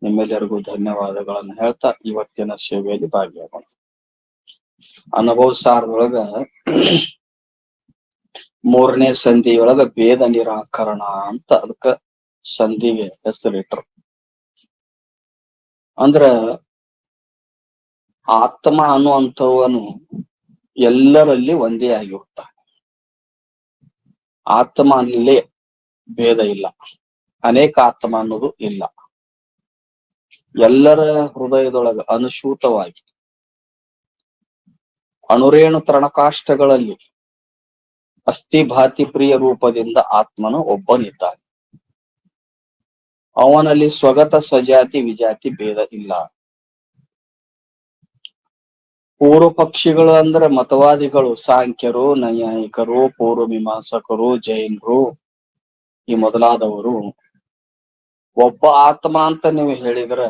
ನಿಮ್ಮೆಲ್ಲರಿಗೂ ಧನ್ಯವಾದಗಳನ್ನು ಹೇಳ್ತಾ ಇವತ್ತಿನ ಸೇವೆಯಲ್ಲಿ ಭಾಗಿಯಾಗೋಣ. ಅನುಭವ ಸಾರದೊಳಗ 3ನೇ ಸಂಧಿಯೊಳಗ ಭೇದ ನಿರಾಕರಣ ಅಂತ ಅದಕ್ಕ ಸಂಧಿಗೆ ಹೆಸರಿಟ್ರು. ಅಂದ್ರ ಆತ್ಮ ಅನ್ನುವಂಥವನು ಎಲ್ಲರಲ್ಲಿ ಒಂದೇ ಆಗಿರುತ್ತಾನೆ. ಆತ್ಮ ಅಲ್ಲಿ ಭೇದ ಇಲ್ಲ, ಅನೇಕ ಆತ್ಮ ಅನ್ನೋದು ಇಲ್ಲ. ಎಲ್ಲರ ಹೃದಯದೊಳಗ ಅನುಸೂತವಾಗಿ ಅಣುರೇಣು ತೃಣಕಾಷ್ಟಗಳಲ್ಲಿ ಅಸ್ಥಿ ಭಾತಿ ಪ್ರಿಯ ರೂಪದಿಂದ ಆತ್ಮನು ಒಬ್ಬನಿದ್ದಾನೆ. ಅವನಲ್ಲಿ ಸ್ವಗತ ಸಜಾತಿ ವಿಜಾತಿ ಭೇದ ಇಲ್ಲ. ಪೂರ್ವ ಪಕ್ಷಿಗಳು ಅಂದ್ರೆ ಮತವಾದಿಗಳು, ಸಾಂಖ್ಯರು, ನೈಯಾಯಿಕರು, ಪೂರ್ವ ಮೀಮಾಂಸಕರು, ಜೈನರು ಈ ಮೊದಲಾದವರು ಒಬ್ಬ ಆತ್ಮ ಅಂತ ನೀವು ಹೇಳಿದ್ರ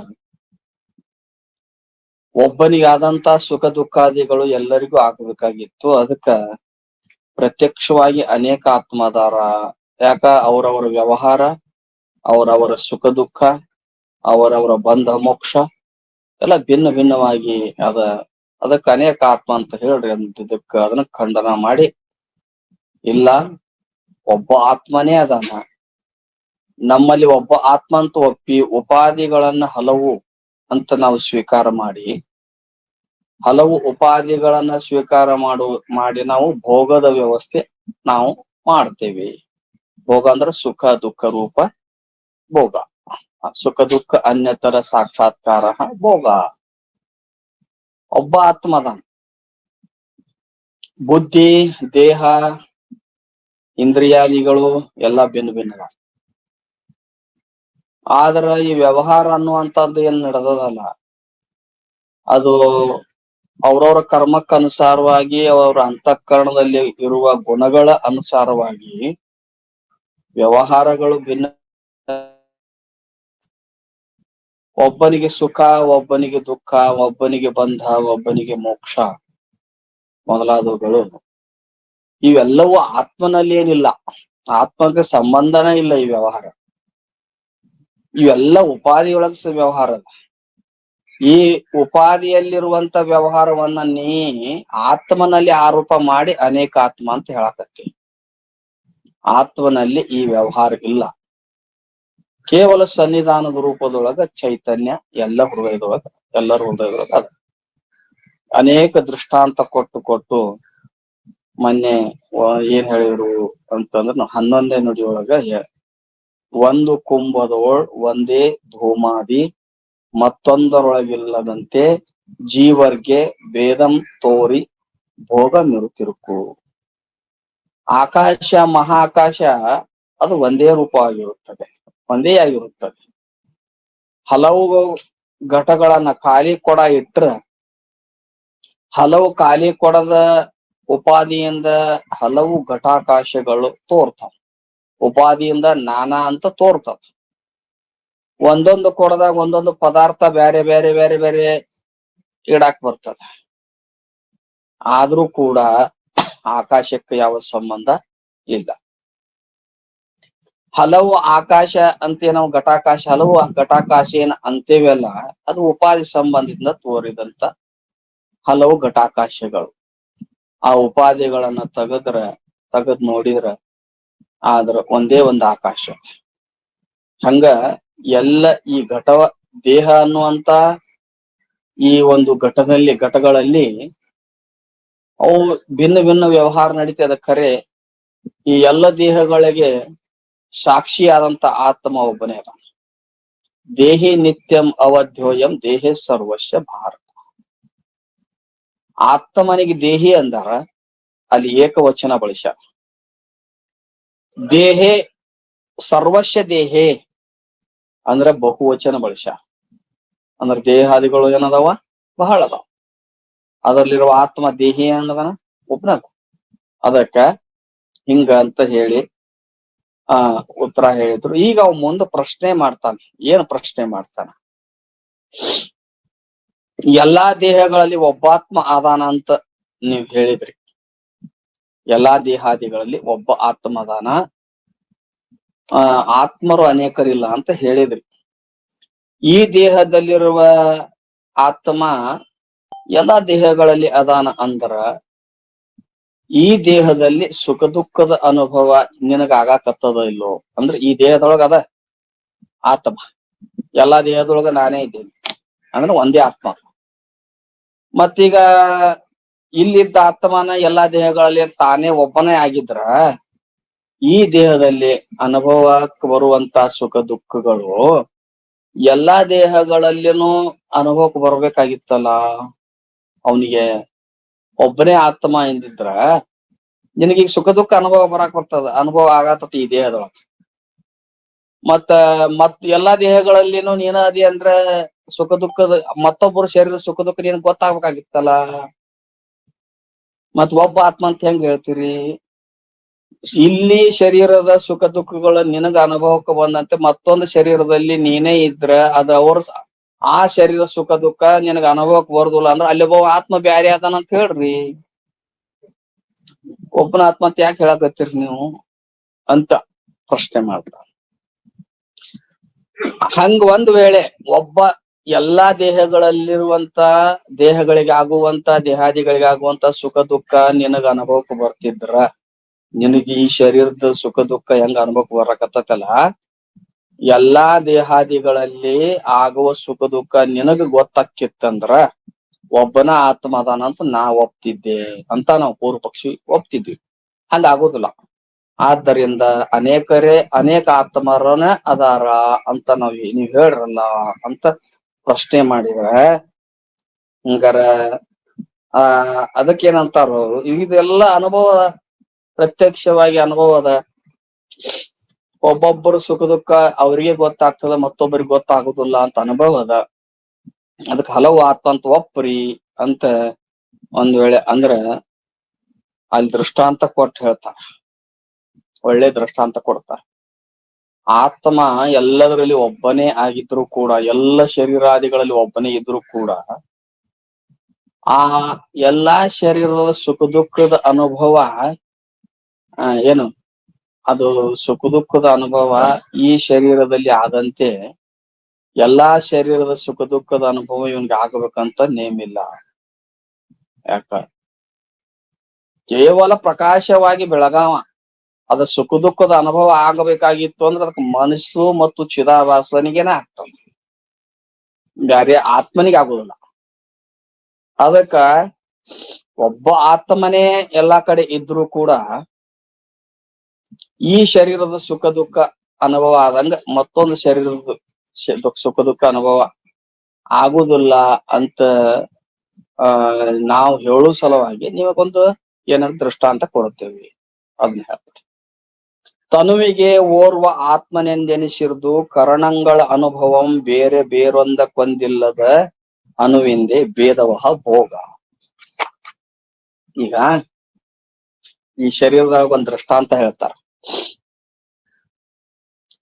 ಒಬ್ಬನಿಗಾದಂತ ಸುಖ ದುಃಖಾದಿಗಳು ಎಲ್ಲರಿಗೂ ಆಗ್ಬೇಕಾಗಿತ್ತು. ಅದಕ್ಕ ಪ್ರತ್ಯಕ್ಷವಾಗಿ ಅನೇಕ ಆತ್ಮ ಅದಾರ. ಯಾಕ? ಅವರವರ ವ್ಯವಹಾರ, ಅವರವರ ಸುಖ ದುಃಖ, ಅವರವರ ಬಂಧ ಮೋಕ್ಷ ಎಲ್ಲ ಭಿನ್ನ ಭಿನ್ನವಾಗಿ ಅದಕ್ಕೆ ಅನೇಕ ಆತ್ಮ ಅಂತ ಹೇಳ್ರಿ ಅಂತಿದ್ದಕ್ಕ ಅದನ್ನ ಖಂಡನ ಮಾಡಿ, ಇಲ್ಲ ಒಬ್ಬ ಆತ್ಮನೇ ಅದಾನ. ನಮ್ಮಲ್ಲಿ ಒಬ್ಬ ಆತ್ಮ ಅಂತ ಒಪ್ಪಿ ಉಪಾಧಿಗಳನ್ನ ಹಲವು ಅಂತ ನಾವು ಸ್ವೀಕಾರ ಮಾಡಿ, ಹಲವು ಉಪಾಧಿಗಳನ್ನ ಸ್ವೀಕಾರ ಮಾಡಿ ನಾವು ಭೋಗದ ವ್ಯವಸ್ಥೆ ನಾವು ಮಾಡ್ತೇವೆ. ಭೋಗ ಅಂದ್ರೆ ಸುಖ ದುಃಖ ರೂಪ ಭೋಗ. ಸುಖ ದುಃಖ ಅನ್ಯತರ ಸಾಕ್ಷಾತ್ಕಾರ ಭೋಗ. ಒಬ್ಬ ಆತ್ಮದಾನ. ಬುದ್ಧಿ, ದೇಹ, ಇಂದ್ರಿಯಾದಿಗಳು ಎಲ್ಲ ಭಿನ್ನ ಭಿನ್ನ. ಆದ್ರ ಈ ವ್ಯವಹಾರ ಅನ್ನುವಂಥದ್ದು ಏನ್ ನಡೆದದಲ್ಲ, ಅದು ಅವ್ರವ್ರ ಕರ್ಮಕ್ಕ ಅನುಸಾರವಾಗಿ ಅವರ ಅಂತಃಕರಣದಲ್ಲಿ ಇರುವ ಗುಣಗಳ ಅನುಸಾರವಾಗಿ ವ್ಯವಹಾರಗಳು ಭಿನ್ನ. ಒಬ್ಬನಿಗೆ ಸುಖ, ಒಬ್ಬನಿಗೆ ದುಃಖ, ಒಬ್ಬನಿಗೆ ಬಂಧ, ಒಬ್ಬನಿಗೆ ಮೋಕ್ಷ ಮೊದಲಾದವುಗಳು ಇವೆಲ್ಲವೂ ಆತ್ಮನಲ್ಲಿ ಏನಿಲ್ಲ. ಆತ್ಮಕ್ಕೆ ಸಂಬಂಧನೇ ಇಲ್ಲ ಈ ವ್ಯವಹಾರ. ಇವೆಲ್ಲ ಉಪಾಧಿಯೊಳಗ ವ್ಯವಹಾರ. ಈ ಉಪಾಧಿಯಲ್ಲಿರುವಂತ ವ್ಯವಹಾರವನ್ನ ನೀ ಆತ್ಮನಲ್ಲಿ ಆರೋಪ ಮಾಡಿ ಅನೇಕ ಆತ್ಮ ಅಂತ ಹೇಳಕತ್ತಿ. ಆತ್ಮನಲ್ಲಿ ಈ ವ್ಯವಹಾರ ಇಲ್ಲ. ಕೇವಲ ಸನ್ನಿಧಾನದ ರೂಪದೊಳಗ ಚೈತನ್ಯ ಎಲ್ಲರ ಹೃದಯದೊಳಗ ಅದ. ಅನೇಕ ದೃಷ್ಟಾಂತ ಕೊಟ್ಟು ಮೊನ್ನೆ ಏನ್ ಹೇಳಿದ್ರು ಅಂತಂದ್ರ 11ನೇ ನುಡಿಯೊಳಗ ಒಂದು ಕುಂಭದೊಳ್ ಒಂದೇ ಧೂಮಾದಿ ಮತ್ತೊಂದರೊಳಗಿಲ್ಲದಂತೆ ಜೀವರ್ಗೆ ಭೇದಂ ತೋರಿ ಭೋಗ ಮಿರುತಿರುಕು. ಆಕಾಶ ಮಹಾಕಾಶ ಅದು ಒಂದೇ ರೂಪವಾಗಿರುತ್ತದೆ, ಒಂದೇ ಆಗಿರುತ್ತದೆ. ಹಲವು ಘಟಗಳನ್ನ ಖಾಲಿ ಕೊಡ ಇಟ್ರ ಹಲವು ಖಾಲಿ ಕೊಡದ ಉಪಾದಿಯಿಂದ ಹಲವು ಘಟಾಕಾಶಗಳು ತೋರ್ತಾವ. ಉಪಾದಿಯಿಂದ ನಾನಾ ಅಂತ ತೋರ್ತವ. ಒಂದೊಂದು ಕೊಡದಾಗ ಒಂದೊಂದು ಪದಾರ್ಥ ಬೇರೆ ಬೇರೆ ಬೇರೆ ಬೇರೆ ಇಡಾಕ್ ಬರ್ತದ. ಆದ್ರೂ ಕೂಡ ಆಕಾಶಕ್ಕೆ ಯಾವ ಸಂಬಂಧ ಇಲ್ಲ. ಹಲವು ಆಕಾಶ ಅಂತ ನಾವು ಘಟಾಕಾಶ, ಹಲವು ಘಟಾಕಾಶ ಏನ್ ಅಂತೇವಲ್ಲ, ಅದು ಉಪಾಧಿ ಸಂಬಂಧದಿಂದ ತೋರಿದಂತ ಹಲವು ಘಟಾಕಾಶಗಳು. ಆ ಉಪಾಧಿಗಳನ್ನ ತೆಗೆದ್ ನೋಡಿದ್ರ ಆದ್ರ ಒಂದೇ ಒಂದು ಆಕಾಶ. ಹಂಗ ಎಲ್ಲ ಈ ದೇಹ ಅನ್ನುವಂತ ಈ ಒಂದು ಘಟಗಳಲ್ಲಿ ಅವು ಭಿನ್ನ ಭಿನ್ನ ವ್ಯವಹಾರ ನಡೀತದ. ಖರೆ ಈ ಎಲ್ಲ ದೇಹಗಳಿಗೆ ಸಾಕ್ಷಿಯಾದಂತ ಆತ್ಮ ಒಬ್ಬನೇ ಅದ. ದೇಹಿ ನಿತ್ಯಂ ಅವಧ್ಯೋಯಂ ದೇಹೇ ಸರ್ವಸ್ಯ ಭಾರತ. ಆತ್ಮನಿಗೆ ದೇಹಿ ಅಂದಾರ, ಅಲ್ಲಿ ಏಕವಚನ ಬಳಸ್ಯಾರ. ದೇಹೇ ಸರ್ವಸ್ಯ ದೇಹೇ ಅಂದ್ರೆ ಬಹುವಚನ ಬಳಸ್ಯಾರ. ಅಂದ್ರೆ ದೇಹಾದಿಗಳು ಏನದಾವ? ಬಹಳ ಅದಾವ. ಅದರಲ್ಲಿರುವ ಆತ್ಮ ದೇಹಿ ಅನ್ನದನ ಒಬ್ಬನದ. ಅದಕ್ಕ ಹಿಂಗ ಅಂತ ಹೇಳಿ ಉತ್ತರ ಹೇಳಿದ್ರು. ಈಗ ಅವ್ ಮುಂದೆ ಪ್ರಶ್ನೆ ಮಾಡ್ತಾನೆ. ಏನ್ ಪ್ರಶ್ನೆ ಮಾಡ್ತಾನ? ಎಲ್ಲಾ ದೇಹಗಳಲ್ಲಿ ಒಬ್ಬಾತ್ಮ ಆದಾನ ಅಂತ ನೀವ್ ಹೇಳಿದ್ರಿ. ಎಲ್ಲಾ ದೇಹಾದಿಗಳಲ್ಲಿ ಒಬ್ಬ ಆತ್ಮ ಅದಾನ, ಆತ್ಮರು ಅನೇಕರಿಲ್ಲ ಅಂತ ಹೇಳಿದ್ರಿ. ಈ ದೇಹದಲ್ಲಿರುವ ಆತ್ಮ ಎಲ್ಲಾ ದೇಹಗಳಲ್ಲಿ ಅದಾನ ಅಂದ್ರ ಈ ದೇಹದಲ್ಲಿ ಸುಖ ದುಃಖದ ಅನುಭವ ನಿನಗ ಆಗಾಕತ್ತದ ಇಲ್ಲೋ ಅಂದ್ರೆ ಈ ದೇಹದೊಳಗ ಅದ ಆತ್ಮ, ಎಲ್ಲಾ ದೇಹದೊಳಗ ನಾನೇ ಇದ್ದೇನೆ ಅಂದ್ರೆ ಒಂದೇ ಆತ್ಮ. ಮತ್ತೀಗ ಇಲ್ಲಿದ್ದ ಆತ್ಮನ ಎಲ್ಲಾ ದೇಹಗಳಲ್ಲಿ ತಾನೇ ಒಬ್ಬನೇ ಆಗಿದ್ರ ಈ ದೇಹದಲ್ಲಿ ಅನುಭವಕ್ಕೆ ಬರುವಂತ ಸುಖ ದುಃಖಗಳು ಎಲ್ಲಾ ದೇಹಗಳಲ್ಲಿನೂ ಅನುಭವಕ್ಕೆ ಬರ್ಬೇಕಾಗಿತ್ತಲ್ಲ. ಅವನಿಗೆ ಒಬ್ಬನೇ ಆತ್ಮ ಎಂದಿದ್ರ ನಿನಗೀಗ ಸುಖ ದುಃಖ ಅನುಭವ ಬರಾಕ್ ಬರ್ತದ, ಅನುಭವ ಆಗತತಿ ಈ ದೇಹದೊಳಗ. ಮತ್ ಎಲ್ಲಾ ದೇಹಗಳಲ್ಲಿನೂ ನೀನ ಅದಿ ಅಂದ್ರ ಸುಖ ದುಃಖದ ಮತ್ತೊಬ್ಬರ ಶರೀರ ಸುಖ ದುಃಖ ನಿನಗ್ ಗೊತ್ತಾಗ್ಬೇಕಾಗಿತ್ತಲ್ಲ. ಮತ್ ಒಬ್ಬ ಆತ್ಮ ಅಂತ ಹೆಂಗ್ ಹೇಳ್ತೀರಿ? ಇಲ್ಲಿ ಶರೀರದ ಸುಖ ದುಃಖಗಳು ನಿನಗ ಅನುಭವಕ್ಕೆ ಬಂದಂತೆ ಮತ್ತೊಂದು ಶರೀರದಲ್ಲಿ ನೀನೇ ಇದ್ರ ಅದ ಅವ್ರ ಆ ಶರೀರ ಸುಖ ದುಃಖ ನಿನಗ ಅನುಭವಕ್ಕೆ ಬರುದಿಲ್ಲ ಅಂದ್ರ ಅಲ್ಲಿ ಒಬ್ಬ ಆತ್ಮ ಬ್ಯಾರೆ ಅದಾನಂತ ಹೇಳ್ರಿ. ಒಬ್ಬನ ಆತ್ಮ ಅಂತ ಯಾಕೆ ಹೇಳಕತ್ತೀರಿ ನೀವು ಅಂತ ಪ್ರಶ್ನೆ ಮಾಡ್ತಾರ. ಹಂಗ ಒಂದ್ ವೇಳೆ ಒಬ್ಬ ಎಲ್ಲಾ ದೇಹಗಳಲ್ಲಿರುವಂತ ದೇಹಗಳಿಗೆ ಆಗುವಂತ ದೇಹಾದಿಗಳಿಗೆ ಆಗುವಂತ ಸುಖ ದುಃಖ ನಿನಗ ಅನುಭವಕ್ಕೆ ಬರ್ತಿದ್ರ ನಿನಗೆ ಈ ಶರೀರದ ಸುಖ ದುಃಖ ಹೆಂಗ ಅನುಭವಕ್ಕೆ ಬರಕತ್ತಲ್ಲ, ಎಲ್ಲಾ ದೇಹಾದಿಗಳಲ್ಲಿ ಆಗುವ ಸುಖ ದುಃಖ ನಿನಗ ಗೊತ್ತಾಕಿತ್ತಂದ್ರ ಒಬ್ಬನ ಆತ್ಮ ಅದಾನಂತ ನಾ ಒಪ್ತಿದ್ದೆ ಅಂತ ನಾವು ಪೂರ್ವ ಪಕ್ಷಿ ಒಪ್ತಿದ್ವಿ. ಹಂಗ ಆಗೋದಿಲ್ಲ. ಆದ್ದರಿಂದ ಅನೇಕ ಆತ್ಮರನ ಅದಾರ ಅಂತ ನೀವ್ ಹೇಳ್ರಲ್ಲ ಅಂತ ಪ್ರಶ್ನೆ ಮಾಡಿದ್ರ ಹಂಗಾರ ಅದಕ್ಕೇನಂತಾರ ಇದೆಲ್ಲ ಅನುಭವ, ಪ್ರತ್ಯಕ್ಷವಾಗಿ ಅನುಭವ ಅದ. ಒಬ್ಬೊಬ್ಬರು ಸುಖ ದುಃಖ ಅವ್ರಿಗೆ ಗೊತ್ತಾಗ್ತದ, ಮತ್ತೊಬ್ಬರಿಗೆ ಗೊತ್ತಾಗುದಿಲ್ಲ ಅಂತ ಅನುಭವ ಅದ. ಅದಕ್ ಹಲವು ಆತ್ಮ ಅಂತ ಒಪ್ಪ್ರಿ ಅಂತ ಒಂದ್ ವೇಳೆ ಅಂದ್ರ ಅಲ್ಲಿ ದೃಷ್ಟಾಂತ ಕೊಟ್ಟು ಹೇಳ್ತಾರ, ಒಳ್ಳೆ ದೃಷ್ಟಾಂತ ಕೊಡ್ತಾರ. ಆತ್ಮ ಎಲ್ಲದರಲ್ಲಿ ಒಬ್ಬನೇ ಆಗಿದ್ರು ಕೂಡ, ಎಲ್ಲ ಶರೀರಾದಿಗಳಲ್ಲಿ ಒಬ್ಬನೇ ಇದ್ರು ಕೂಡ ಆ ಎಲ್ಲಾ ಶರೀರದ ಸುಖ ದುಃಖದ ಅನುಭವ ಏನು ಅದು ಸುಖ ದುಃಖದ ಅನುಭವ ಈ ಶರೀರದಲ್ಲಿ ಆದಂತೆ ಎಲ್ಲಾ ಶರೀರದ ಸುಖ ದುಃಖದ ಅನುಭವ ಇವನ್ಗೆ ಆಗಬೇಕಂತ ನೇಮಿಲ್ಲ. ಯಾಕ? ಕೇವಲ ಪ್ರಕಾಶವಾಗಿ ಬೆಳಗಾವ ಅದ ಸುಖ ದುಃಖದ ಅನುಭವ ಆಗಬೇಕಾಗಿತ್ತು ಅಂದ್ರೆ ಅದಕ್ಕೆ ಮನಸ್ಸು ಮತ್ತು ಚಿದಾಭಾಸನಿಗೇನೆ ಆಗ್ತದೆ, ಬ್ಯಾರೆ ಆತ್ಮನಿಗೆ ಆಗುದಿಲ್ಲ. ಅದಕ್ಕ ಒಬ್ಬ ಆತ್ಮನೇ ಎಲ್ಲಾ ಕಡೆ ಇದ್ರೂ ಕೂಡ ಈ ಶರೀರದ ಸುಖ ದುಃಖ ಅನುಭವ ಆದಂಗ ಮತ್ತೊಂದು ಶರೀರದ ಸುಖ ದುಃಖ ಅನುಭವ ಆಗುದಿಲ್ಲ ಅಂತ ನಾವು ಹೇಳೋ ಸಲುವಾಗಿ ನಿಮಗೊಂದು ಏನಾದ್ರು ದೃಷ್ಟಾಂತ ಕೊಡುತ್ತೇವೆ. ಅದನ್ನ ಹೇಳ್ತಾರೆ. ತನುವಿಗೆ ಓರ್ವ ಆತ್ಮನೆಂದೆನಿಸಿರ್ದು ಕರಣಗಳ ಅನುಭವಂ ಬೇರೆ ಬೇರೊಂದಕ್ಕೊಂದಿಲ್ಲದ ಅನುವಿಂದೆ ಭೇದವಹ ಭೋಗ. ಈಗ ಈ ಶರೀರದಾಗ ಒಂದ್ ದೃಷ್ಟಾಂತ ಹೇಳ್ತಾರ.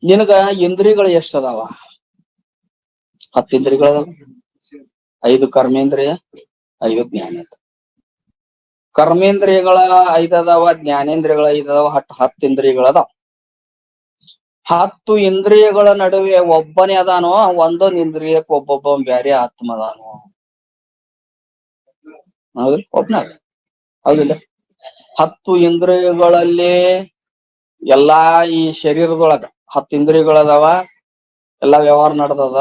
ನಿನಗ ಇಂದ್ರಿಯಗಳು ಎಷ್ಟದಾವ? 10 ಇಂದ್ರಿಯಗಳು. 5 ಕರ್ಮೇಂದ್ರಿಯ, 5 ಜ್ಞಾನೇಂದ್ರಿಯ. ಕರ್ಮೇಂದ್ರಿಯಗಳ 5 ಅದಾವ, ಜ್ಞಾನೇಂದ್ರಿಯಗಳ 5 ಅದಾವ, 10 ಇಂದ್ರಿಯಗಳದಾವ. 10 ಇಂದ್ರಿಯಗಳ ನಡುವೆ ಒಬ್ಬನೇ ಅದಾನೋ, ಒಂದೊಂದು ಇಂದ್ರಿಯಕ್ಕೆ ಒಬ್ಬೊಬ್ಬ ಬ್ಯಾರೆ ಆತ್ಮ ಅದಾನೋ? ಹೌದ್ರಿ, ಒಬ್ನ ಹೌದಿಲ್ಲ? 10 ಇಂದ್ರಿಯಗಳಲ್ಲಿ ಎಲ್ಲಾ ಈ ಶರೀರದೊಳಗ 10 ಇಂದ್ರಿಯಗಳದಾವ, ಎಲ್ಲಾ ವ್ಯವಹಾರ ನಡೆದದ.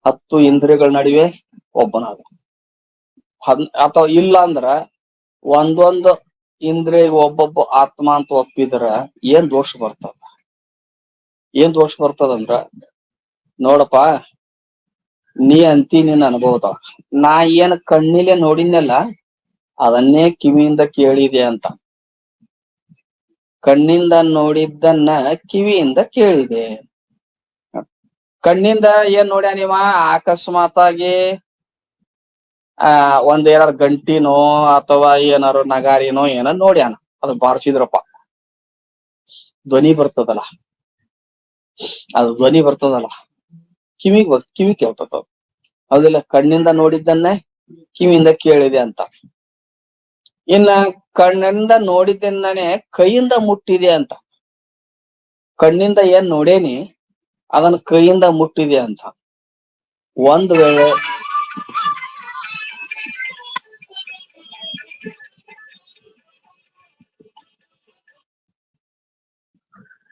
10 ಇಂದ್ರಿಯಗಳ ನಡುವೆ ಒಬ್ಬನಾದ. ಅಥವಾ ಇಲ್ಲ ಅಂದ್ರ ಒಂದೊಂದು ಇಂದ್ರಿಯ ಒಬ್ಬೊಬ್ಬ ಆತ್ಮ ಅಂತ ಒಪ್ಪಿದ್ರ ಏನ್ ದೋಷ ಬರ್ತದ? ಏನ್ ದೋಷ ಬರ್ತದಂದ್ರ, ನೋಡಪ್ಪ ನೀ ಅಂತಿ ನಿನ್ನ ಅನುಭವದ ನಾ ಏನ್ ಕಣ್ಣಿಲೆ ನೋಡಿನಲ್ಲ ಅದನ್ನೇ ಕಿವಿಯಿಂದ ಕೇಳಿದೆ ಅಂತ. ಕಣ್ಣಿಂದ ನೋಡಿದ್ದನ್ನ ಕಿವಿಯಿಂದ ಕೇಳಿದೆ. ಕಣ್ಣಿಂದ ಏನ್ ನೋಡ್ಯ ನೀವ? ಅಕಸ್ಮಾತ್ ಆಗಿ ಒಂದ್ ಏನಾರು ಗಂಟಿನೋ ಅಥವಾ ಏನಾರು ನಗಾರಿನೋ ಏನಾರ ನೋಡ್ಯಾನ, ಅದು ಬಾರಿಸಿದ್ರಪ್ಪ, ಧ್ವನಿ ಬರ್ತದಲ್ಲ, ಅದು ಧ್ವನಿ ಬರ್ತದಲ್ಲ ಕಿವಿ ಕೇಳ್ತದ. ಹೌದಿಲ್ಲ? ಕಣ್ಣಿಂದ ನೋಡಿದ್ದನ್ನೇ ಕಿವಿಯಿಂದ ಕೇಳಿದೆ ಅಂತ. ಇನ್ನ ಕಣ್ಣಿಂದ ನೋಡಿದ್ದನ್ನೇ ಕೈಯಿಂದ ಮುಟ್ಟಿದೆ ಅಂತ. ಕಣ್ಣಿಂದ ಏನ್ ನೋಡೇನಿ ಅದನ್ನ ಕೈಯಿಂದ ಮುಟ್ಟಿದೆ ಅಂತ. ಒಂದ್ ವೇಳೆ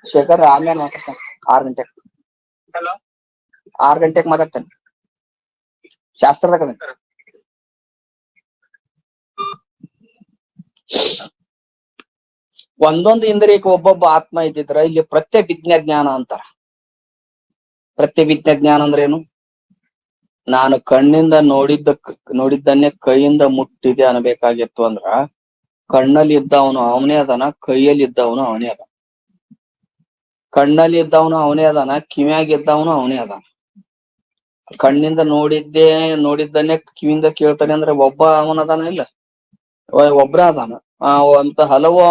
ಶೇಖರ್ ಆಮೇಲೆ ಮಾತಾಡ್ತಾನೆ 6 ಗಂಟೆಗೆ. 6 ಗಂಟೆಗೆ ಮಾತಾಡ್ತಾನೆ ಶಾಸ್ತ್ರದಾಗ. ಒಂದೊಂದು ಇಂದ್ರಿಯಕ್ಕೆ ಒಬ್ಬೊಬ್ಬ ಆತ್ಮ ಇದ್ದಿದ್ರ ಇಲ್ಲಿ ಪ್ರತ್ಯಭಿಜ್ಞಾ ಜ್ಞಾನ ಅಂತಾರ. ಪ್ರತ್ಯಭಿಜ್ಞಾ ಜ್ಞಾನ ಅಂದ್ರೆ ಏನು? ನಾನು ಕಣ್ಣಿಂದ ನೋಡಿದ್ದನ್ನೇ ಕೈಯಿಂದ ಮುಟ್ಟಿದೆ ಅನ್ಬೇಕಾಗಿತ್ತು ಅಂದ್ರ ಕಣ್ಣಲ್ಲಿ ಇದ್ದವನು ಅವನೇ ಅದಾನ, ಕೈಯಲ್ಲಿ ಇದ್ದವನು ಅವನೇ ಅದಾನ. ಕಣ್ಣಲ್ಲಿ ಇದ್ದವನು ಅವನೇ ಅದಾನ, ಕಿವಿಯಾಗಿ ಇದ್ದವನು ಅವನೇ ಅದಾನ. ಕಣ್ಣಿಂದ ನೋಡಿದ್ದನ್ನೇ ಕಿವಿಯಿಂದ ಕೇಳ್ತಾನೆ ಅಂದ್ರೆ ಒಬ್ಬ ಅವನದಾನ ಇಲ್ಲ, ಒಬ್ರ ಅದಾನ. ಅಂತ ಹಲವು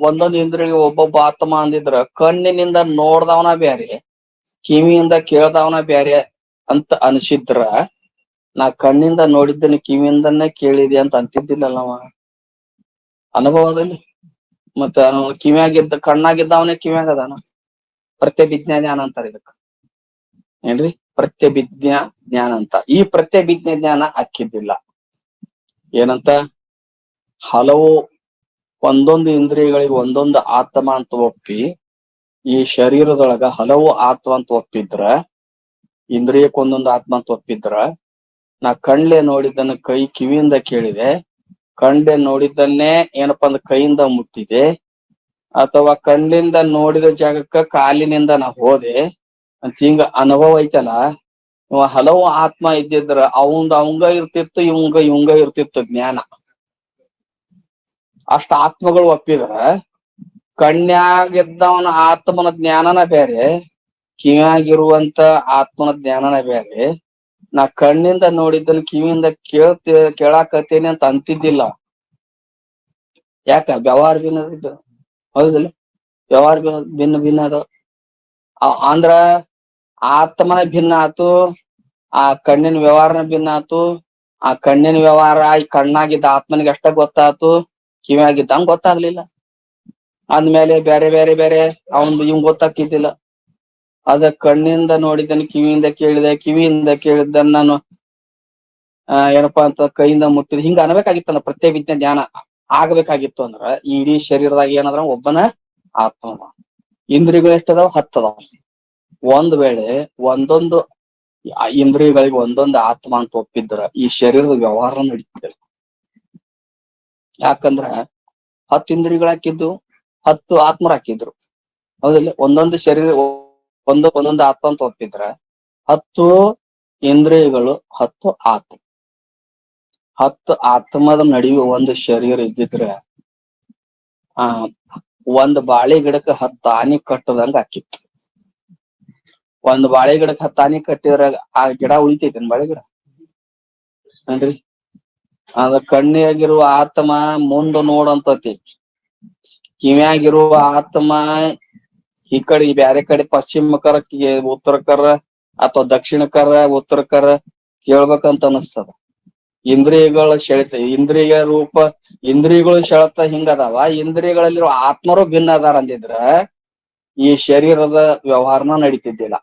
ಒಂದೊಂದು ಇಂದ್ರಿಯ ಒಬ್ಬೊಬ್ಬ ಆತ್ಮ ಅಂದಿದ್ರ ಕಣ್ಣಿನಿಂದ ನೋಡ್ದವನ ಬ್ಯಾರೆ, ಕಿವಿಯಿಂದ ಕೇಳ್ದವನ ಬ್ಯಾರೆ ಅಂತ ಅನ್ಸಿದ್ರ ನಾ ಕಣ್ಣಿಂದ ನೋಡಿದ್ದನ್ನ ಕಿವಿಯಿಂದನೇ ಕೇಳಿದೆ ಅಂತ ಅಂತಿದ್ದಿಲ್ಲವ ಅನುಭವದಲ್ಲಿ. ಮತ್ತೆ ಕಣ್ಣಾಗಿದ್ದವನೇ ಕಿವಿಯಾಗ ಅದಾನ. ಪ್ರತ್ಯಭಿಜ್ಞಾ ಜ್ಞಾನ ಅಂತಾರ ಇದಕ್ಕ. ಏನ್ರಿ? ಪ್ರತ್ಯಭಿಜ್ಞಾ ಜ್ಞಾನ ಅಂತ. ಈ ಪ್ರತ್ಯಭಿಜ್ಞಾ ಜ್ಞಾನ ಅಕ್ಕಿದ್ದಿಲ್ಲ. ಏನಂತ? ಹಲವು ಒಂದೊಂದು ಇಂದ್ರಿಯಗಳಿಗೆ ಒಂದೊಂದು ಆತ್ಮ ಅಂತ ಒಪ್ಪಿ ಈ ಶರೀರದೊಳಗ ಹಲವು ಆತ್ಮ ಅಂತ ಒಪ್ಪಿದ್ರ, ಇಂದ್ರಿಯಕ್ಕೆ ಒಂದೊಂದು ಆತ್ಮ ಅಂತ ಒಪ್ಪಿದ್ರ ನಾ ಕಣ್ಲೆ ನೋಡಿದ್ದನ್ನ ಕಿವಿಯಿಂದ ಕೇಳಿದೆ, ಕಣ್ಲೆ ನೋಡಿದ್ದನ್ನೇ ಏನಪ್ಪಾ ಅಂದ್ರೆ ಕೈಯಿಂದ ಮುಟ್ಟಿದೆ, ಅಥವಾ ಕಣ್ಣಿಂದ ನೋಡಿದ ಜಾಗಕ್ಕ ಕಾಲಿನಿಂದ ನಾ ಹೋದೆ ಅಂತ ಹಿಂಗ ಅನುಭವ ಐತಲ್ಲ. ಹಲವು ಆತ್ಮ ಇದ್ದಿದ್ರ ಅವಂಗ ಇರ್ತಿತ್ತು, ಇವಂಗ ಇರ್ತಿತ್ತು ಜ್ಞಾನ. ಅಷ್ಟ ಆತ್ಮಗಳು ಒಪ್ಪಿದ್ರ ಕಣ್ಯಾಗಿದ್ದವನ ಆತ್ಮನ ಜ್ಞಾನನ ಬೇರೆ, ಕಿವಿಯಾಗಿರುವಂತ ಆತ್ಮನ ಜ್ಞಾನನ ಬೇರೆ. ನಾ ಕಣ್ಣಿಂದ ನೋಡಿದ್ದನ್ನ ಕಿವಿಯಿಂದ ಕೇಳಾಕತ್ತೇನೆ ಅಂತ ಅಂತಿದ್ದಿಲ್ಲ. ಯಾಕ? ವ್ಯವಹಾರ ಭಿನ್ನ ಇದ್ದು. ಹೌದಿಲ್ಲ? ವ್ಯವಹಾರ ಭಿನ್ನ ಅದ. ಅಂದ್ರ ಆತ್ಮನ ಭಿನ್ನ ಆತು, ಆ ಕಣ್ಣಿನ ವ್ಯವಹಾರನ ಭಿನ್ನ ಆತು. ಆ ಕಣ್ಣಿನ ವ್ಯವಹಾರ ಈ ಕಣ್ಣಾಗಿದ್ದ ಆತ್ಮನಿಗೆ ಅಷ್ಟ ಗೊತ್ತಾತು, ಕಿವಿಯಾಗಿದ್ದಂಗ ಗೊತ್ತಾಗ್ಲಿಲ್ಲ. ಅಂದ್ಮೇಲೆ ಬೇರೆ ಬೇರೆ ಬೇರೆ ಅವಂದು ಇವಂಗ್ ಗೊತ್ತಾಗ್ತಿದ್ದಿಲ್ಲ. ಅದ ಕಣ್ಣಿಂದ ನೋಡಿದ್ದನ್ನು ಕಿವಿಯಿಂದ ಕೇಳಿದ್ದನ್ನ ನಾನು ಏನಪ್ಪಾ ಅಂತ ಕೈಯಿಂದ ಮುಟ್ಟಿದ ಹಿಂಗ ಅನ್ಬೇಕಾಗಿತ್ತಲ್ಲ. ಪ್ರತ್ಯಭಿಜ್ಞಾ ಜ್ಞಾನ ಆಗ್ಬೇಕಾಗಿತ್ತು ಅಂದ್ರ ಈ ಇಡೀ ಶರೀರದಾಗ ಏನಂದ್ರ ಒಬ್ಬನ ಆತ್ಮ. ಇಂದ್ರಿಯಗಳು ಎಷ್ಟದಾವ? 10 ಅದಾವ. ಒಂದ್ ವೇಳೆ ಒಂದೊಂದು ಇಂದ್ರಿಯಗಳಿಗೆ ಒಂದೊಂದು ಆತ್ಮ ಅಂತ ಒಪ್ಪಿದ್ರ ಈ ಶರೀರದ ವ್ಯವಹಾರ ನಡೀತಿದೆ. ಯಾಕಂದ್ರ 10 ಇಂದ್ರಿಯಗಳು ಹಾಕಿದ್ದು 10 ಆತ್ಮರು ಹಾಕಿದ್ರು. ಹೌದಿಲ್ಲ? ಒಂದೊಂದು ಶರೀರ ಒಂದೊಂದು ಆತ್ಮ ಅಂತ ಒಪ್ಪಿದ್ರ 10 ಇಂದ್ರಿಯಗಳು 10 ಆತ್ಮ. 10 ಆತ್ಮದ ನಡುವೆ ಒಂದು ಶರೀರ ಇದ್ದಿದ್ರೆ ಒಂದ್ ಬಾಳೆ ಗಿಡಕ್ಕೆ 10 ಆನಿ ಕಟ್ಟದಂಗ ಹಾಕಿತ್ತು. ಒಂದ್ ಬಾಳೆ ಗಿಡಕ್ಕೆ 10 ಆನಿ ಕಟ್ಟಿದ್ರ ಆ ಗಿಡ ಉಳಿತೈತೇನ್? ಬಾಳೆ ಗಿಡ ಏನ್ರಿ? ಅದ ಕಣ್ಣಿಯಾಗಿರುವ ಆತ್ಮ ಮುಂದ ನೋಡಂತತಿ, ಕಿವಿಯಾಗಿರುವ ಆತ್ಮ ಈ ಕಡೆ ಬ್ಯಾರೆ ಕಡೆ ಪಶ್ಚಿಮಕರ, ಉತ್ತರಕರ ಅಥವಾ ದಕ್ಷಿಣಕರ ಉತ್ತರಕರ ಕೇಳ್ಬೇಕಂತ ಅನಸ್ತದ. ಇಂದ್ರಿಯಗಳ ಸೆಳೆತ, ಇಂದ್ರಿಯಗಳು ಸೆಳೆತ ಹಿಂಗದಾವ. ಇಂದ್ರಿಯಗಳಲ್ಲಿರುವ ಆತ್ಮರು ಭಿನ್ನ ಅದಾರ ಅಂದಿದ್ರ ಈ ಶರೀರದ ವ್ಯವಹಾರನ ನಡೀತಿದ್ದಿಲ್ಲ.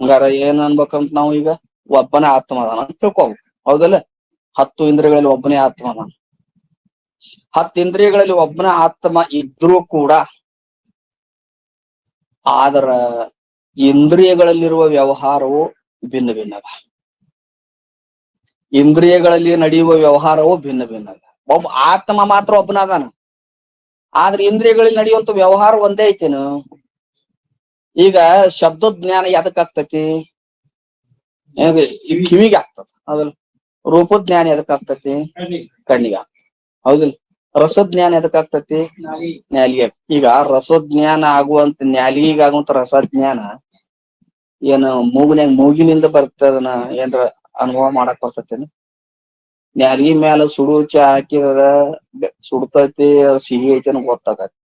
ಹಂಗಾರ ಏನ್ ಅನ್ಬೇಕಂತ ನಾವು ಈಗ ಒಬ್ಬನೇ ಆತ್ಮ ಅದಾನ ಅಂತ ತಿಳ್ಕೊಬೇಕು. ಹೌದಲ್ಲ? 10 ಇಂದ್ರಿಯಗಳಲ್ಲಿ ಒಬ್ಬನೇ ಆತ್ಮ ಅದಾನ. 10 ಇಂದ್ರಿಯಗಳಲ್ಲಿ ಒಬ್ಬನೇ ಆತ್ಮ ಇದ್ರೂ ಕೂಡ ಆದರ ಇಂದ್ರಿಯಗಳಲ್ಲಿರುವ ವ್ಯವಹಾರವು ಭಿನ್ನ ಭಿನ್ನ ಅದ. ಇಂದ್ರಿಯಗಳಲ್ಲಿ ನಡೆಯುವ ವ್ಯವಹಾರವು ಭಿನ್ನ ಭಿನ್ನ ಅದ. ಒಬ್ಬ ಆತ್ಮ ಮಾತ್ರ ಒಬ್ಬನ ಅದಾನ. ಆದ್ರೆ ಇಂದ್ರಿಯಗಳಲ್ಲಿ ನಡೆಯುವಂತ ವ್ಯವಹಾರ ಒಂದೇ ಐತೇನು? ಈಗ ಶಬ್ದ ಜ್ಞಾನ ಎದಕ್ ಆಗ್ತತಿ? ಈ ಕಿವಿಗೆ ಆಗ್ತದ. ಹೌದಲ್ಲ? ರೂಪದ ಜ್ಞಾನ ಎದಕ್ ಆಗ್ತತಿ? ಕಣ್ಣಿಗೆ. ಹೌದಿಲ್ಲ? ರಸಜ್ಞಾನ ಎದಕ್ ಆಗ್ತತಿ? ನ್ಯಾಲಿಗೆ. ಈಗ ರಸಜ್ಞಾನ ಆಗುವಂತ ನ್ಯಾಲಿಗೆ ಆಗುವಂತ ರಸಜ್ಞಾನ ಏನು ಮೂಗಿನಿಂದ ಬರ್ತದನ ಏನ್ರ ಅನುಭವ ಮಾಡಕ್ ಬರ್ತೇನೆ? ನ್ಯಾಲಿಗೆ ಮ್ಯಾಲ ಸುಡು ಚಾ ಹಾಕಿದ್ರ ಸುಡ್ತೈತಿ, ಸಿಹಿ ಐತಿ ಅಂತ ಗೊತ್ತಾಗತಿ.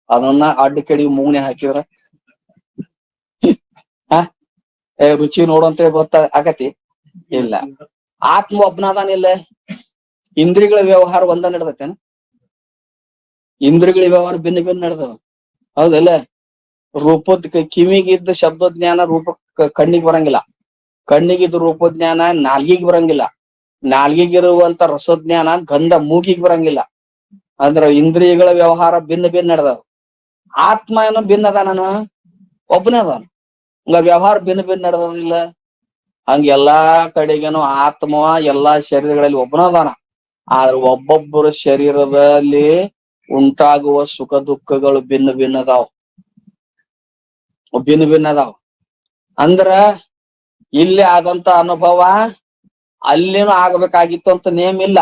ಅದನ್ನ ಅಡ್ಡ ಕಡಿ ಮೂಗ್ನೆ ಹಾಕಿದ್ರ ರುಚಿ ನೋಡುವಂತ ಆಗತಿ ಇಲ್ಲ. ಆತ್ಮ ಒಬ್ನದಾನಿಲ್ಲ. ಇಂದ್ರಿಯಗಳ ವ್ಯವಹಾರ ಒಂದ ನಡ್ದತೇನ? ಇಂದ್ರಿಯಗಳ ವ್ಯವಹಾರ ಭಿನ್ನ ಭಿನ್ನ ನಡೆದವ. ಹೌದಲ್ಲ? ರೂಪದ ಕಿವಿಗಿದ್ದ ಶಬ್ದ ಜ್ಞಾನ ರೂಪ ಕಣ್ಣಿಗೆ ಬರಂಗಿಲ್ಲ. ಕಣ್ಣಿಗಿದು ರೂಪಜ್ಞಾನ ನಾಲ್ಗಿಗ್ ಬರಂಗಿಲ್ಲ. ನಾಲ್ಗಿಗಿರುವಂತ ರಸಜ್ಞಾನ ಗಂಧ ಮೂಗಿಗ್ ಬರಂಗಿಲ್ಲ. ಅಂದ್ರ ಇಂದ್ರಿಯಗಳ ವ್ಯವಹಾರ ಭಿನ್ನ ಭಿನ್ನ ನಡೆದಾವ. ಆತ್ಮ ಏನು ಭಿನ್ನ ಅದಾನ, ಒಬ್ಬನೇ ಅದಾನ. ಹಂಗ ವ್ಯವಹಾರ ಭಿನ್ನ ಭಿನ್ನ ನಡೆದಿಲ್ಲ. ಹಂಗ ಎಲ್ಲಾ ಕಡೆಗೇನು ಆತ್ಮ ಎಲ್ಲಾ ಶರೀರಗಳಲ್ಲಿ ಒಬ್ಬನ ಅದಾನ. ಆದ್ರೆ ಒಬ್ಬೊಬ್ಬರ ಶರೀರದಲ್ಲಿ ಉಂಟಾಗುವ ಸುಖ ದುಃಖಗಳು ಭಿನ್ನ ಭಿನ್ನ ಅದಾವ, ಭಿನ್ನ ಭಿನ್ನ ಅದಾವ. ಅಂದ್ರ ಇಲ್ಲಿ ಆದಂತ ಅನುಭವ ಅಲ್ಲಿನೂ ಆಗ್ಬೇಕಾಗಿತ್ತು ಅಂತ ನೇಮ್ ಇಲ್ಲ.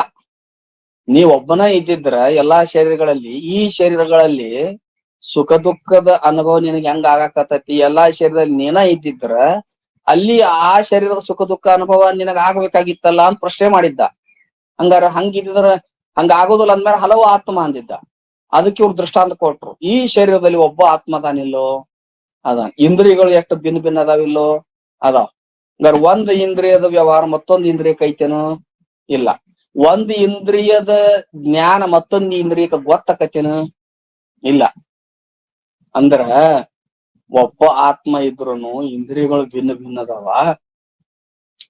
ನೀವ್ ಒಬ್ಬನ ಇದ್ದಿದ್ರ ಎಲ್ಲಾ ಶರೀರಗಳಲ್ಲಿ, ಈ ಶರೀರಗಳಲ್ಲಿ ಸುಖ ದುಃಖದ ಅನುಭವ ನಿನಗೆ ಹೆಂಗ ಆಗಾಕತ್ತೈತಿ, ಎಲ್ಲಾ ಶರೀರದಲ್ಲಿ ನೀನ ಇದ್ದಿದ್ರ ಅಲ್ಲಿ ಆ ಶರೀರದ ಸುಖ ದುಃಖ ಅನುಭವ ನಿನಗ ಆಗ್ಬೇಕಾಗಿತ್ತಲ್ಲ ಅಂತ ಪ್ರಶ್ನೆ ಮಾಡಿದ್ದ. ಹಂಗಾರ ಹಂಗಿದ್ರ ಹಂಗ ಆಗೋದಿಲ್ಲ ಅಂದ್ಮೇಲೆ ಹಲವು ಆತ್ಮ ಅಂದಿದ್ದ. ಅದಕ್ಕೆ ಇವ್ರು ದೃಷ್ಟಾಂತ ಕೊಟ್ರು. ಈ ಶರೀರದಲ್ಲಿ ಒಬ್ಬ ಆತ್ಮ ಅದಾನಿಲ್ಲೋ, ಅದಾನ. ಇಂದ್ರಿಯಗಳು ಎಷ್ಟು ಭಿನ್ನ ಭಿನ್ನ ಅದಾವಿಲ್ಲೋ, ಅದಾವ. ಹಂಗಾರ ಒಂದ್ ಇಂದ್ರಿಯದ ವ್ಯವಹಾರ ಮತ್ತೊಂದು ಇಂದ್ರಿಯಕ್ಕೆ ಐತೇನೋ, ಇಲ್ಲ. ಒಂದ್ ಇಂದ್ರಿಯದ ಜ್ಞಾನ ಮತ್ತೊಂದು ಇಂದ್ರಿಯಕ್ಕೆ ಗೊತ್ತಾಕತ್ತೇನು, ಇಲ್ಲ. ಅಂದ್ರ ಒಬ್ಬ ಆತ್ಮ ಇದ್ರುನು ಇಂದ್ರಿಯಗಳು ಭಿನ್ನ ಭಿನ್ನ ಅದಾವ,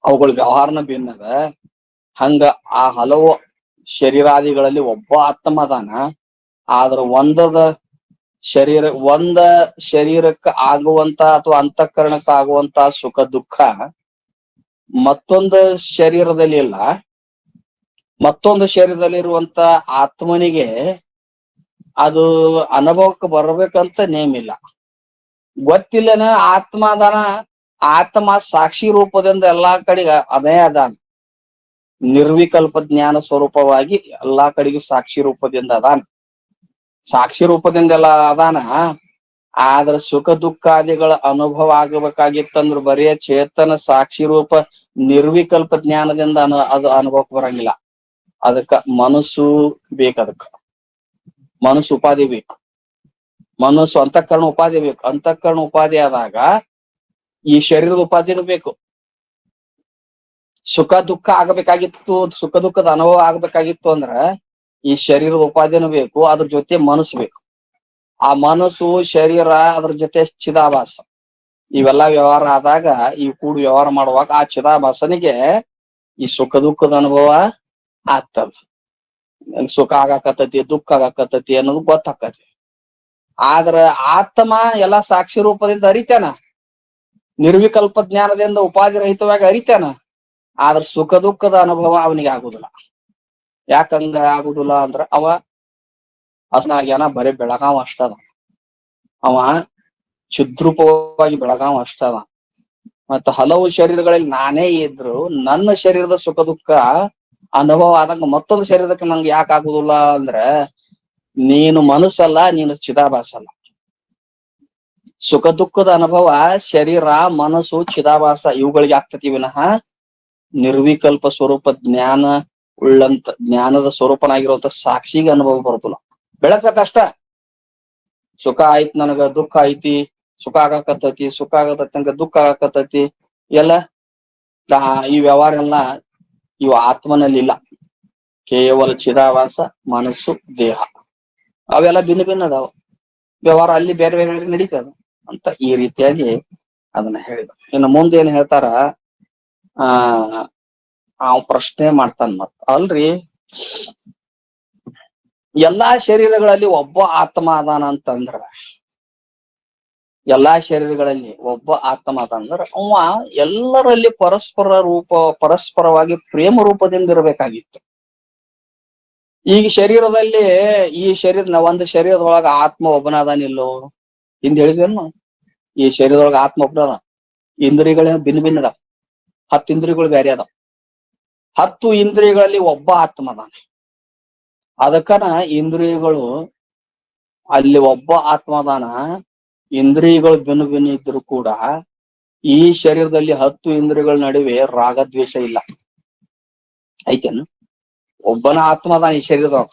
ಅವುಗಳ ವ್ಯವಹಾರನ ಭಿನ್ನ ಅದ. ಹಂಗ ಆ ಹಲವು ಶರೀರಾದಿಗಳಲ್ಲಿ ಒಬ್ಬ ಆತ್ಮ ಅದಾನ. ಆದ್ರ ಒಂದ ಶರೀರಕ್ಕೆ ಆಗುವಂತ ಅಥವಾ ಅಂತಃಕರಣಕ್ಕೆ ಆಗುವಂತ ಸುಖ ದುಃಖ ಮತ್ತೊಂದು ಶರೀರದಲ್ಲಿ ಇಲ್ಲ. ಮತ್ತೊಂದು ಶರೀರದಲ್ಲಿ ಇರುವಂತ ಆತ್ಮನಿಗೆ ಅದು ಅನುಭವಕ್ಕೆ ಬರ್ಬೇಕಂತ ನೇಮಿಲ್ಲ. ಗೊತ್ತಿಲ್ಲನ ಆತ್ಮ ಅದಾನ. ಆತ್ಮ ಸಾಕ್ಷಿ ರೂಪದಿಂದ ಎಲ್ಲಾ ಕಡೆಗೆ ಅದೇ ಅದಾನ. ನಿರ್ವಿಕಲ್ಪ ಜ್ಞಾನ ಸ್ವರೂಪವಾಗಿ ಎಲ್ಲಾ ಕಡೆಗೂ ಸಾಕ್ಷಿ ರೂಪದಿಂದ ಅದಾನ. ಸಾಕ್ಷಿ ರೂಪದಿಂದ ಎಲ್ಲ ಅದಾನ. ಆದ್ರ ಸುಖ ದುಃಖಾದಿಗಳ ಅನುಭವ ಆಗಬೇಕಾಗಿತ್ತಂದ್ರ ಬರೀ ಚೇತನ ಸಾಕ್ಷಿ ರೂಪ ನಿರ್ವಿಕಲ್ಪ ಜ್ಞಾನದಿಂದ ಅದು ಅನುಭವಕ್ಕೆ ಬರಂಗಿಲ್ಲ. ಅದಕ್ಕ ಮನಸ್ಸು ಬೇಕು. ಅದಕ್ಕ ಮನಸ್ಸು ಉಪಾಧಿ ಬೇಕು. ಮನಸ್ಸು ಅಂತಃಕರಣ ಉಪಾಧಿ ಬೇಕು. ಅಂತಃಕರಣ ಉಪಾಧಿ ಆದಾಗ ಈ ಶರೀರದ ಉಪಾಧಿನೂ ಬೇಕು. ಸುಖ ದುಃಖ ಆಗಬೇಕಾಗಿತ್ತು, ಸುಖ ದುಃಖದ ಅನುಭವ ಆಗ್ಬೇಕಾಗಿತ್ತು ಅಂದ್ರ ಈ ಶರೀರದ ಉಪಾಧಿನೂ ಬೇಕು, ಅದ್ರ ಜೊತೆ ಮನಸ್ಸು ಬೇಕು. ಆ ಮನಸ್ಸು ಶರೀರ ಅದ್ರ ಜೊತೆ ಚಿದಾಭಾಸ ಇವೆಲ್ಲಾ ವ್ಯವಹಾರ ಆದಾಗ ಈ ಕೂಡು ವ್ಯವಹಾರ ಮಾಡುವಾಗ ಆ ಚಿದಾಭಾಸನಿಗೆ ಈ ಸುಖ ದುಃಖದ ಅನುಭವ ಆಗ್ತದ. ಸುಖ ಆಗಾಕತ್ತತಿ, ದುಃಖ ಆಗಾಕತ್ತತಿ ಅನ್ನೋದು ಗೊತ್ತಾಕತಿ. ಆದ್ರ ಆತ್ಮ ಎಲ್ಲಾ ಸಾಕ್ಷಿ ರೂಪದಿಂದ ಅರಿತಾನ, ನಿರ್ವಿಕಲ್ಪ ಜ್ಞಾನದಿಂದ ಉಪಾಧಿ ರಹಿತವಾಗಿ ಅರಿತಾನ. ಆದ್ರ ಸುಖ ದುಃಖದ ಅನುಭವ ಅವನಿಗೆ ಆಗುದಿಲ್ಲ. ಯಾಕಂದ್ರ ಆಗುದಿಲ್ಲ ಅಂದ್ರ ಅವ ಹಸನಾಗ್ಯಾನ, ಬರೀ ಬೆಳಗಾವ ಅಷ್ಟದ. ಅವ ಚಿದ್ರೂಪವಾಗಿ ಬೆಳಗಾವ ಅಷ್ಟದ. ಮತ್ತ ಹಲವು ಶರೀರಗಳಲ್ಲಿ ನಾನೇ ಇದ್ರು ನನ್ನ ಶರೀರದ ಸುಖ ದುಃಖ ಅನುಭವ ಆದಂಗ ಮತ್ತೊಂದು ಶರೀರಕ್ಕೆ ನಂಗೆ ಯಾಕೆ ಆಗುದಿಲ್ಲ ಅಂದ್ರ ನೀನು ಮನಸ್ಸಲ್ಲ, ನೀನು ಚಿದಾಭಾಸ ಅಲ್ಲ. ಸುಖ ದುಃಖದ ಅನುಭವ ಶರೀರ ಮನಸ್ಸು ಚಿದಾಭಾಸ ಇವುಗಳಿಗೆ ಆಗ್ತತಿ ವಿನಃ ನಿರ್ವಿಕಲ್ಪ ಸ್ವರೂಪ ಜ್ಞಾನ ಉಳ್ಳಂತ ಜ್ಞಾನದ ಸ್ವರೂಪನಾಗಿರುವಂತ ಸಾಕ್ಷಿಗೆ ಅನುಭವ ಬರುದಿಲ್ಲ. ಬೆಳಕತ್ತಷ್ಟ. ಸುಖ ಆಯ್ತು ನನಗ, ದುಃಖ ಐತಿ, ಸುಖ ಆಗಾಕತ್ತೈತಿ, ಸುಖ ಆಗತೈತಿ ನಂಗ ದುಃಖ ಆಗಾಕತ್ತೈತಿ ಎಲ್ಲ ಈ ವ್ಯವಹಾರ ಎಲ್ಲ ಇವು ಆತ್ಮನಲ್ಲಿ ಇಲ್ಲ. ಕೇವಲ ಚಿದಾಭಾಸ, ಮನಸ್ಸು, ದೇಹ ಅವೆಲ್ಲ ಭಿನ್ನ ಭಿನ್ನ ಅದಾವ. ವ್ಯವಹಾರ ಅಲ್ಲಿ ಬೇರೆ ಬೇರೆ ನಡೀತದ ಅಂತ ಈ ರೀತಿಯಾಗಿ ಅದನ್ನ ಹೇಳಿದ. ಇನ್ನು ಮುಂದೆ ಏನ್ ಹೇಳ್ತಾರ, ಅವ್ ಪ್ರಶ್ನೆ ಮಾಡ್ತಾನ ಮತ್, ಅಲ್ರಿ ಎಲ್ಲಾ ಶರೀರಗಳಲ್ಲಿ ಒಬ್ಬ ಆತ್ಮ ಅದಾನ ಅಂತಂದ್ರ, ಎಲ್ಲಾ ಶರೀರಗಳಲ್ಲಿ ಒಬ್ಬ ಆತ್ಮ ಅದಂದ್ರ ಅವ ಎಲ್ಲರಲ್ಲಿ ಪರಸ್ಪರವಾಗಿ ಪ್ರೇಮ ರೂಪದಿಂದ ಇರಬೇಕಾಗಿತ್ತು. ಈಗ ಶರೀರದಲ್ಲಿ ಒಂದು ಶರೀರದೊಳಗ ಆತ್ಮ ಒಬ್ಬನ ಅದಾನಿಲ್ಲೋ, ಹಿಂದ್ ಹೇಳಿದ್ವೇನು, ಈ ಶರೀರದೊಳಗ ಆತ್ಮ ಒಬ್ಬನ ಅದ. ಇಂದ್ರಿಯಗಳ ಭಿನ್ನ ಭಿನ್ನ ಅದಾವ. 10 ಇಂದ್ರಿಯಗಳು ಬೇರೆ ಅದಾವ. 10 ಇಂದ್ರಿಯಗಳಲ್ಲಿ ಒಬ್ಬ ಆತ್ಮ ಅದಾನ. ಅದಕ್ಕನ ಇಂದ್ರಿಯಗಳು ಅಲ್ಲಿ ಒಬ್ಬ ಆತ್ಮ ಅದಾನ. ಇಂದ್ರಿಯಗಳು ಭಿನ್ನ ಭಿನ್ನ ಇದ್ರು ಕೂಡ ಈ ಶರೀರದಲ್ಲಿ 10 ಇಂದ್ರಿಯಗಳ ನಡುವೆ ರಾಗದ್ವೇಷ ಇಲ್ಲ. ಐತೇನು? ಒಬ್ಬನ ಆತ್ಮ ಅದಾನ ಈ ಶರೀರದೊಳಗ.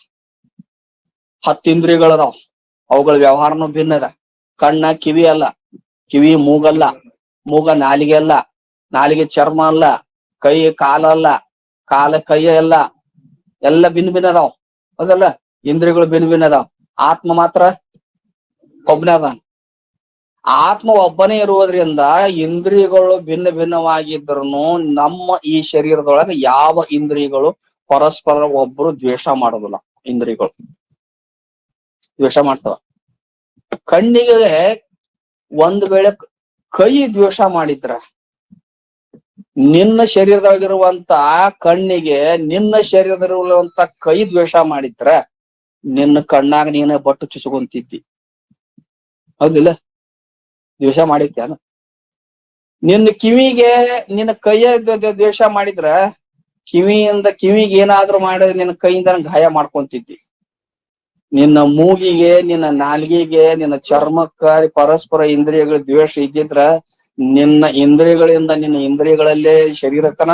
10 ಇಂದ್ರಿಯಗಳದಾವ, ಅವುಗಳ ವ್ಯವಹಾರನು ಭಿನ್ನ ಅದ. ಕಣ್ಣ ಕಿವಿ ಅಲ್ಲ, ಕಿವಿ ಮೂಗಲ್ಲ, ಮೂಗ ನಾಲಿಗೆ ಅಲ್ಲ, ನಾಲಿಗೆ ಚರ್ಮ ಅಲ್ಲ, ಕೈ ಕಾಲಲ್ಲ, ಕಾಲ ಕೈ ಅಲ್ಲ, ಎಲ್ಲ ಭಿನ್ನ ಭಿನ್ನ ಅದಾವ. ಹೌದಲ್ಲ? ಇಂದ್ರಿಯಗಳು ಭಿನ್ನ ಭಿನ್ನ ಅದಾವ. ಆತ್ಮ ಮಾತ್ರ ಒಬ್ಬನೇ ಅದಾನ. ಆತ್ಮ ಒಬ್ಬನೇ ಇರುವುದರಿಂದ ಇಂದ್ರಿಯಗಳು ಭಿನ್ನ ಭಿನ್ನವಾಗಿದ್ರು ನಮ್ಮ ಈ ಶರೀರದೊಳಗೆ ಯಾವ ಇಂದ್ರಿಯಗಳು ಪರಸ್ಪರ ಒಬ್ಬರು ದ್ವೇಷ ಮಾಡೋದಿಲ್ಲ. ಇಂದ್ರಿಯಗಳು ದ್ವೇಷ ಮಾಡ್ತಾವ. ಕಣ್ಣಿಗೆ ಒಂದ್ ವೇಳೆ ಕೈ ದ್ವೇಷ ಮಾಡಿದ್ರ, ನಿನ್ನ ಶರೀರದೊಳಗಿರುವಂತ ಕಣ್ಣಿಗೆ ನಿನ್ನ ಶರೀರದಲ್ಲಿರುವಂತ ಕೈ ದ್ವೇಷ ಮಾಡಿದ್ರ ನಿನ್ನ ಕಣ್ಣಾಗ ನೀನ ಬಟ್ಟು ಚುಚ್ಕೊಂತಿದ್ದಿ. ಹೌದಿಲ್ಲ? ದ್ವೇಷ ಮಾಡಿದ್ಯಾನ? ನಿನ್ನ ಕಿವಿಗೆ ನಿನ್ನ ಕೈಯ ದ್ವೇಷ ಮಾಡಿದ್ರ ಕಿವಿಗೆ ಏನಾದ್ರೂ ಮಾಡಿದ್ರೆ ನಿನ್ನ ಕೈಯಿಂದ ಗಾಯ ಮಾಡ್ಕೊಂತಿದ್ದಿ. ನಿನ್ನ ಮೂಗಿಗೆ, ನಿನ್ನ ನಾಲ್ಗಿಗೆ, ನಿನ್ನ ಚರ್ಮಕ್ಕ ಪರಸ್ಪರ ಇಂದ್ರಿಯಗಳ ದ್ವೇಷ ಇದ್ದಿದ್ರ ನಿನ್ನ ಇಂದ್ರಿಯಗಳಲ್ಲೇ ಶರೀರಕ್ಕನ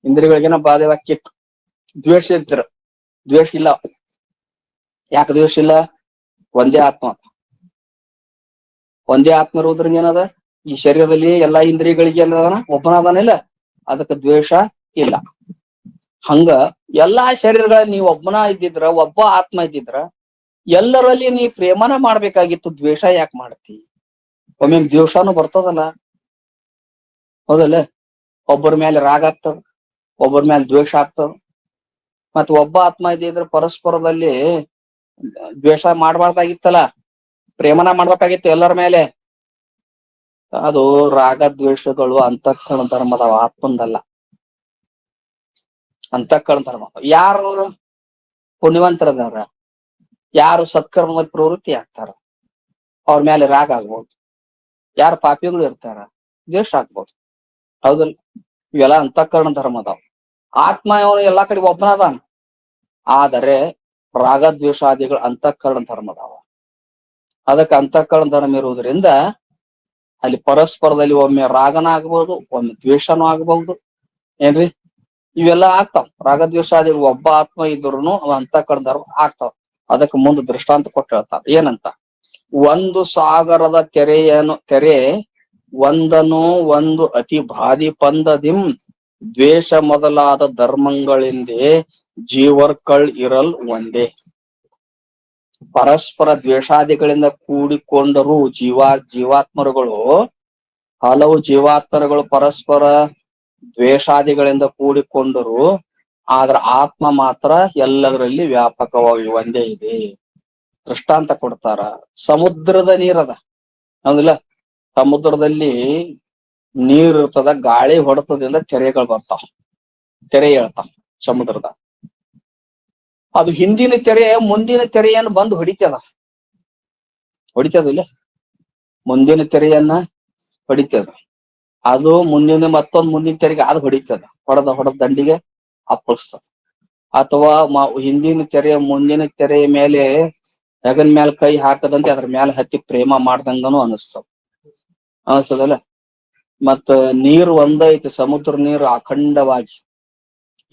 ಇಂದ್ರಿಯಗಳಿಗೇನ ಬಾಧೆವಾಕ್ಕಿತ್ತು. ದ್ವೇಷ ಇರ್ತೀರ. ದ್ವೇಷ ಇಲ್ಲ. ಯಾಕೆ ದ್ವೇಷ ಇಲ್ಲ? ಒಂದೇ ಆತ್ಮ. ಒಂದೇ ಆತ್ಮ ಇರುವುದ್ರಿಂದ ಏನದ? ಈ ಶರೀರದಲ್ಲಿ ಎಲ್ಲಾ ಇಂದ್ರಿಯಗಳಿಗೆ ಎಲ್ಲದನ ಒಬ್ಬನಾದಾನಿಲ್ಲ, ಅದಕ್ಕೆ ದ್ವೇಷ ಇಲ್ಲ. ಹಂಗ ಎಲ್ಲಾ ಶರೀರಗಳ ನೀವ್ ಒಬ್ಬನ ಇದ್ದಿದ್ರ, ಒಬ್ಬ ಆತ್ಮ ಇದ್ದಿದ್ರ ಎಲ್ಲರಲ್ಲಿ ನೀ ಪ್ರೇಮನ ಮಾಡ್ಬೇಕಾಗಿತ್ತು. ದ್ವೇಷ ಯಾಕೆ ಮಾಡ್ತಿ? ಒಮ್ಮೆ ದ್ವೇಷನು ಬರ್ತದಲ್ಲ. ಹೌದಲ್ಲ? ಒಬ್ಬರ ಮೇಲೆ ರಾಗ ಆಗ್ತದ, ಒಬ್ಬರ ಮೇಲೆ ದ್ವೇಷ ಆಗ್ತದ. ಮತ್ ಒಬ್ಬ ಆತ್ಮ ಇದ್ದಿದ್ರೆ ಪರಸ್ಪರದಲ್ಲಿ ದ್ವೇಷ ಮಾಡ್ಬಾರ್ದಾಗಿತ್ತಲ್ಲ, ಪ್ರೇಮನ ಮಾಡ್ಬೇಕಾಗಿತ್ತು ಎಲ್ಲರ ಮೇಲೆ. ಅದು ರಾಗ ದ್ವೇಷಗಳು ಅಂತಃಕರಣ ಧರ್ಮದ ಆತ್ಮಂದಲ್ಲ, ಅಂತಃಕರಣ ಧರ್ಮ. ಯಾರು ಪುಣ್ಯವಂತರದಾರ, ಯಾರು ಸತ್ಕರ್ಮದ ಪ್ರವೃತ್ತಿ ಆಗ್ತಾರ ಅವ್ರ ಮೇಲೆ ರಾಗ ಆಗ್ಬೋದು. ಯಾರು ಪಾಪಿಗಳು ಇರ್ತಾರ ದ್ವೇಷ ಆಗ್ಬೋದು. ಹೌದಲ್ಲ? ಇವೆಲ್ಲ ಅಂತಃಕರಣ ಧರ್ಮ ಅದಾವ. ಆತ್ಮ ಅವನು ಎಲ್ಲಾ ಕಡೆ ಒಬ್ಬನದಾನ. ಆದರೆ ರಾಗದ್ವೇಷಾದಿಗಳು ಅಂತಃಕರಣ ಧರ್ಮ ಅದಾವ. ಅದಕ್ಕೆ ಅಂತಃಕರಣ ಧರ್ಮ ಇರುವುದರಿಂದ ಅಲ್ಲಿ ಪರಸ್ಪರದಲ್ಲಿ ಒಮ್ಮೆ ರಾಗನ ಆಗ್ಬಹುದು, ಒಮ್ಮೆ ದ್ವೇಷನೂ ಆಗಬಹುದು. ಏನ್ರಿ? ಇವೆಲ್ಲ ಆಗ್ತಾವ. ರಾಗದ್ವೇಷಾದಿ ಒಬ್ಬ ಆತ್ಮ ಇದ್ರುನು ಅಂತಃಕರಣ ಧರ್ಮ ಆಗ್ತಾವ. ಅದಕ್ಕೆ ಮುಂದೆ ದೃಷ್ಟಾಂತ ಕೊಟ್ಟು ಹೇಳ್ತಾರ. ಏನಂತ? ಒಂದು ಸಾಗರದ ತೆರೆ ಒಂದನು ಒಂದು ಅತಿ ಬಾದಿ ಪಂದದಿಂ ದ್ವೇಷ ಮೊದಲಾದ ಧರ್ಮಗಳಿಂದೇ ಜೀವರ್ಕಳ್ ಇರಲ್ ಒಂದೇ. ಪರಸ್ಪರ ದ್ವೇಷಾದಿಗಳಿಂದ ಕೂಡಿಕೊಂಡರೂ ಜೀವಾತ್ಮರುಗಳು, ಹಲವು ಜೀವಾತ್ಮರುಗಳು ಪರಸ್ಪರ ದ್ವೇಷಾದಿಗಳಿಂದ ಕೂಡಿಕೊಂಡರು, ಆದ್ರ ಆತ್ಮ ಮಾತ್ರ ಎಲ್ಲದರಲ್ಲಿ ವ್ಯಾಪಕವಾಗಿ ಒಂದೇ ಇದೆ. ದೃಷ್ಟಾಂತ ಕೊಡ್ತಾರ. ಸಮುದ್ರದ ನೀರದ. ಹೌದಿಲ್ಲ? ಸಮುದ್ರದಲ್ಲಿ ನೀರ್ ಇರ್ತದ, ಗಾಳಿ ಹೊಡೆತದಿಂದ ತೆರೆಗಳು ಬರ್ತಾವ, ತೆರೆ ಹೇಳ್ತಾವ ಸಮುದ್ರದ. ಅದು ಹಿಂದಿನ ತೆರೆ ಮುಂದಿನ ತೆರೆಯನ್ನು ಬಂದು ಹೊಡಿತದಿಲ್ಲ? ಮುಂದಿನ ತೆರೆಯನ್ನ ಹೊಡಿತದ. ಅದು ಮುಂದಿನ ಮುಂದಿನ ತೆರೆಗೆ ಅದು ಹೊಡಿತದ. ಹೊಡೆದ ದಂಡಿಗೆ ಅಪ್ಪಳಿಸ್ತದ. ಅಥವಾ ಹಿಂದಿನ ತೆರೆಯ ಮುಂದಿನ ತೆರೆಯ ಮೇಲೆ ಹೆಗನ್ ಮೇಲೆ ಕೈ ಹಾಕದಂತೆ ಅದ್ರ ಮೇಲೆ ಹತ್ತಿ ಪ್ರೇಮ ಮಾಡ್ದಂಗನು ಅನಿಸ್ತದಲ್ಲ? ಮತ್ತ ನೀರು ಒಂದೈತಿ, ಸಮುದ್ರ ನೀರು ಅಖಂಡವಾಗಿ.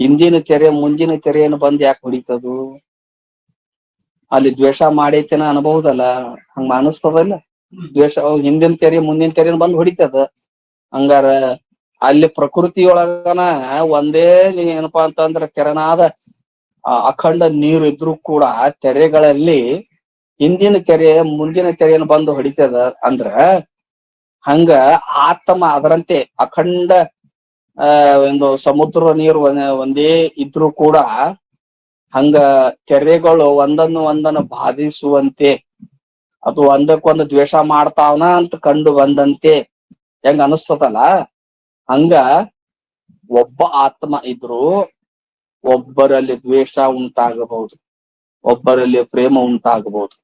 ಹಿಂದಿನ ತೆರೆ ಮುಂದಿನ ತೆರೆಯನ್ನು ಬಂದು ಯಾಕೆ ಹೊಡಿತದು? ಅಲ್ಲಿ ದ್ವೇಷ ಮಾಡೈತೇನ ಅನ್ಬಹುದಲ್ಲ, ಹಂಗ ಅನಿಸ್ತದಲ್ಲ? ದ್ವೇಷ ಹಿಂದಿನ ತೆರೆ ಮುಂದಿನ ತೆರೆಯನ್ನು ಬಂದು ಹೊಡಿತದ. ಹಂಗಾರ ಅಲ್ಲಿ ಪ್ರಕೃತಿಯೊಳಗನ ಒಂದೇ ಏನಪ್ಪಾ ಅಂತಂದ್ರ ತೆರನಾದ ಅಖಂಡ ನೀರು ಇದ್ರೂ ಕೂಡ ತೆರೆಗಳಲ್ಲಿ ಹಿಂದಿನ ತೆರೆ ಮುಂದಿನ ತೆರೆಯನ್ನು ಬಂದು ಹೊಡಿತದ. ಅಂದ್ರ ಹಂಗ ಆತ್ಮ ಅದರಂತೆ ಅಖಂಡ ಒಂದು ಸಮುದ್ರ ನೀರು ಒಂದೇ ಇದ್ರೂ ಕೂಡ ಹಂಗ ತೆರೆಗಳು ಒಂದನ್ನು ಬಾಧಿಸುವಂತೆ, ಅದು ಒಂದಕ್ಕೊಂದು ದ್ವೇಷ ಮಾಡ್ತಾವನ ಅಂತ ಕಂಡು ಬಂದಂತೆ ಹೆಂಗ ಅನಿಸ್ತದಲ್ಲ, ಹಂಗ ಒಬ್ಬ ಆತ್ಮ ಇದ್ರು ಒಬ್ಬರಲ್ಲಿ ದ್ವೇಷ ಉಂಟಾಗಬಹುದು, ಒಬ್ಬರಲ್ಲಿ ಪ್ರೇಮ ಉಂಟಾಗಬಹುದು.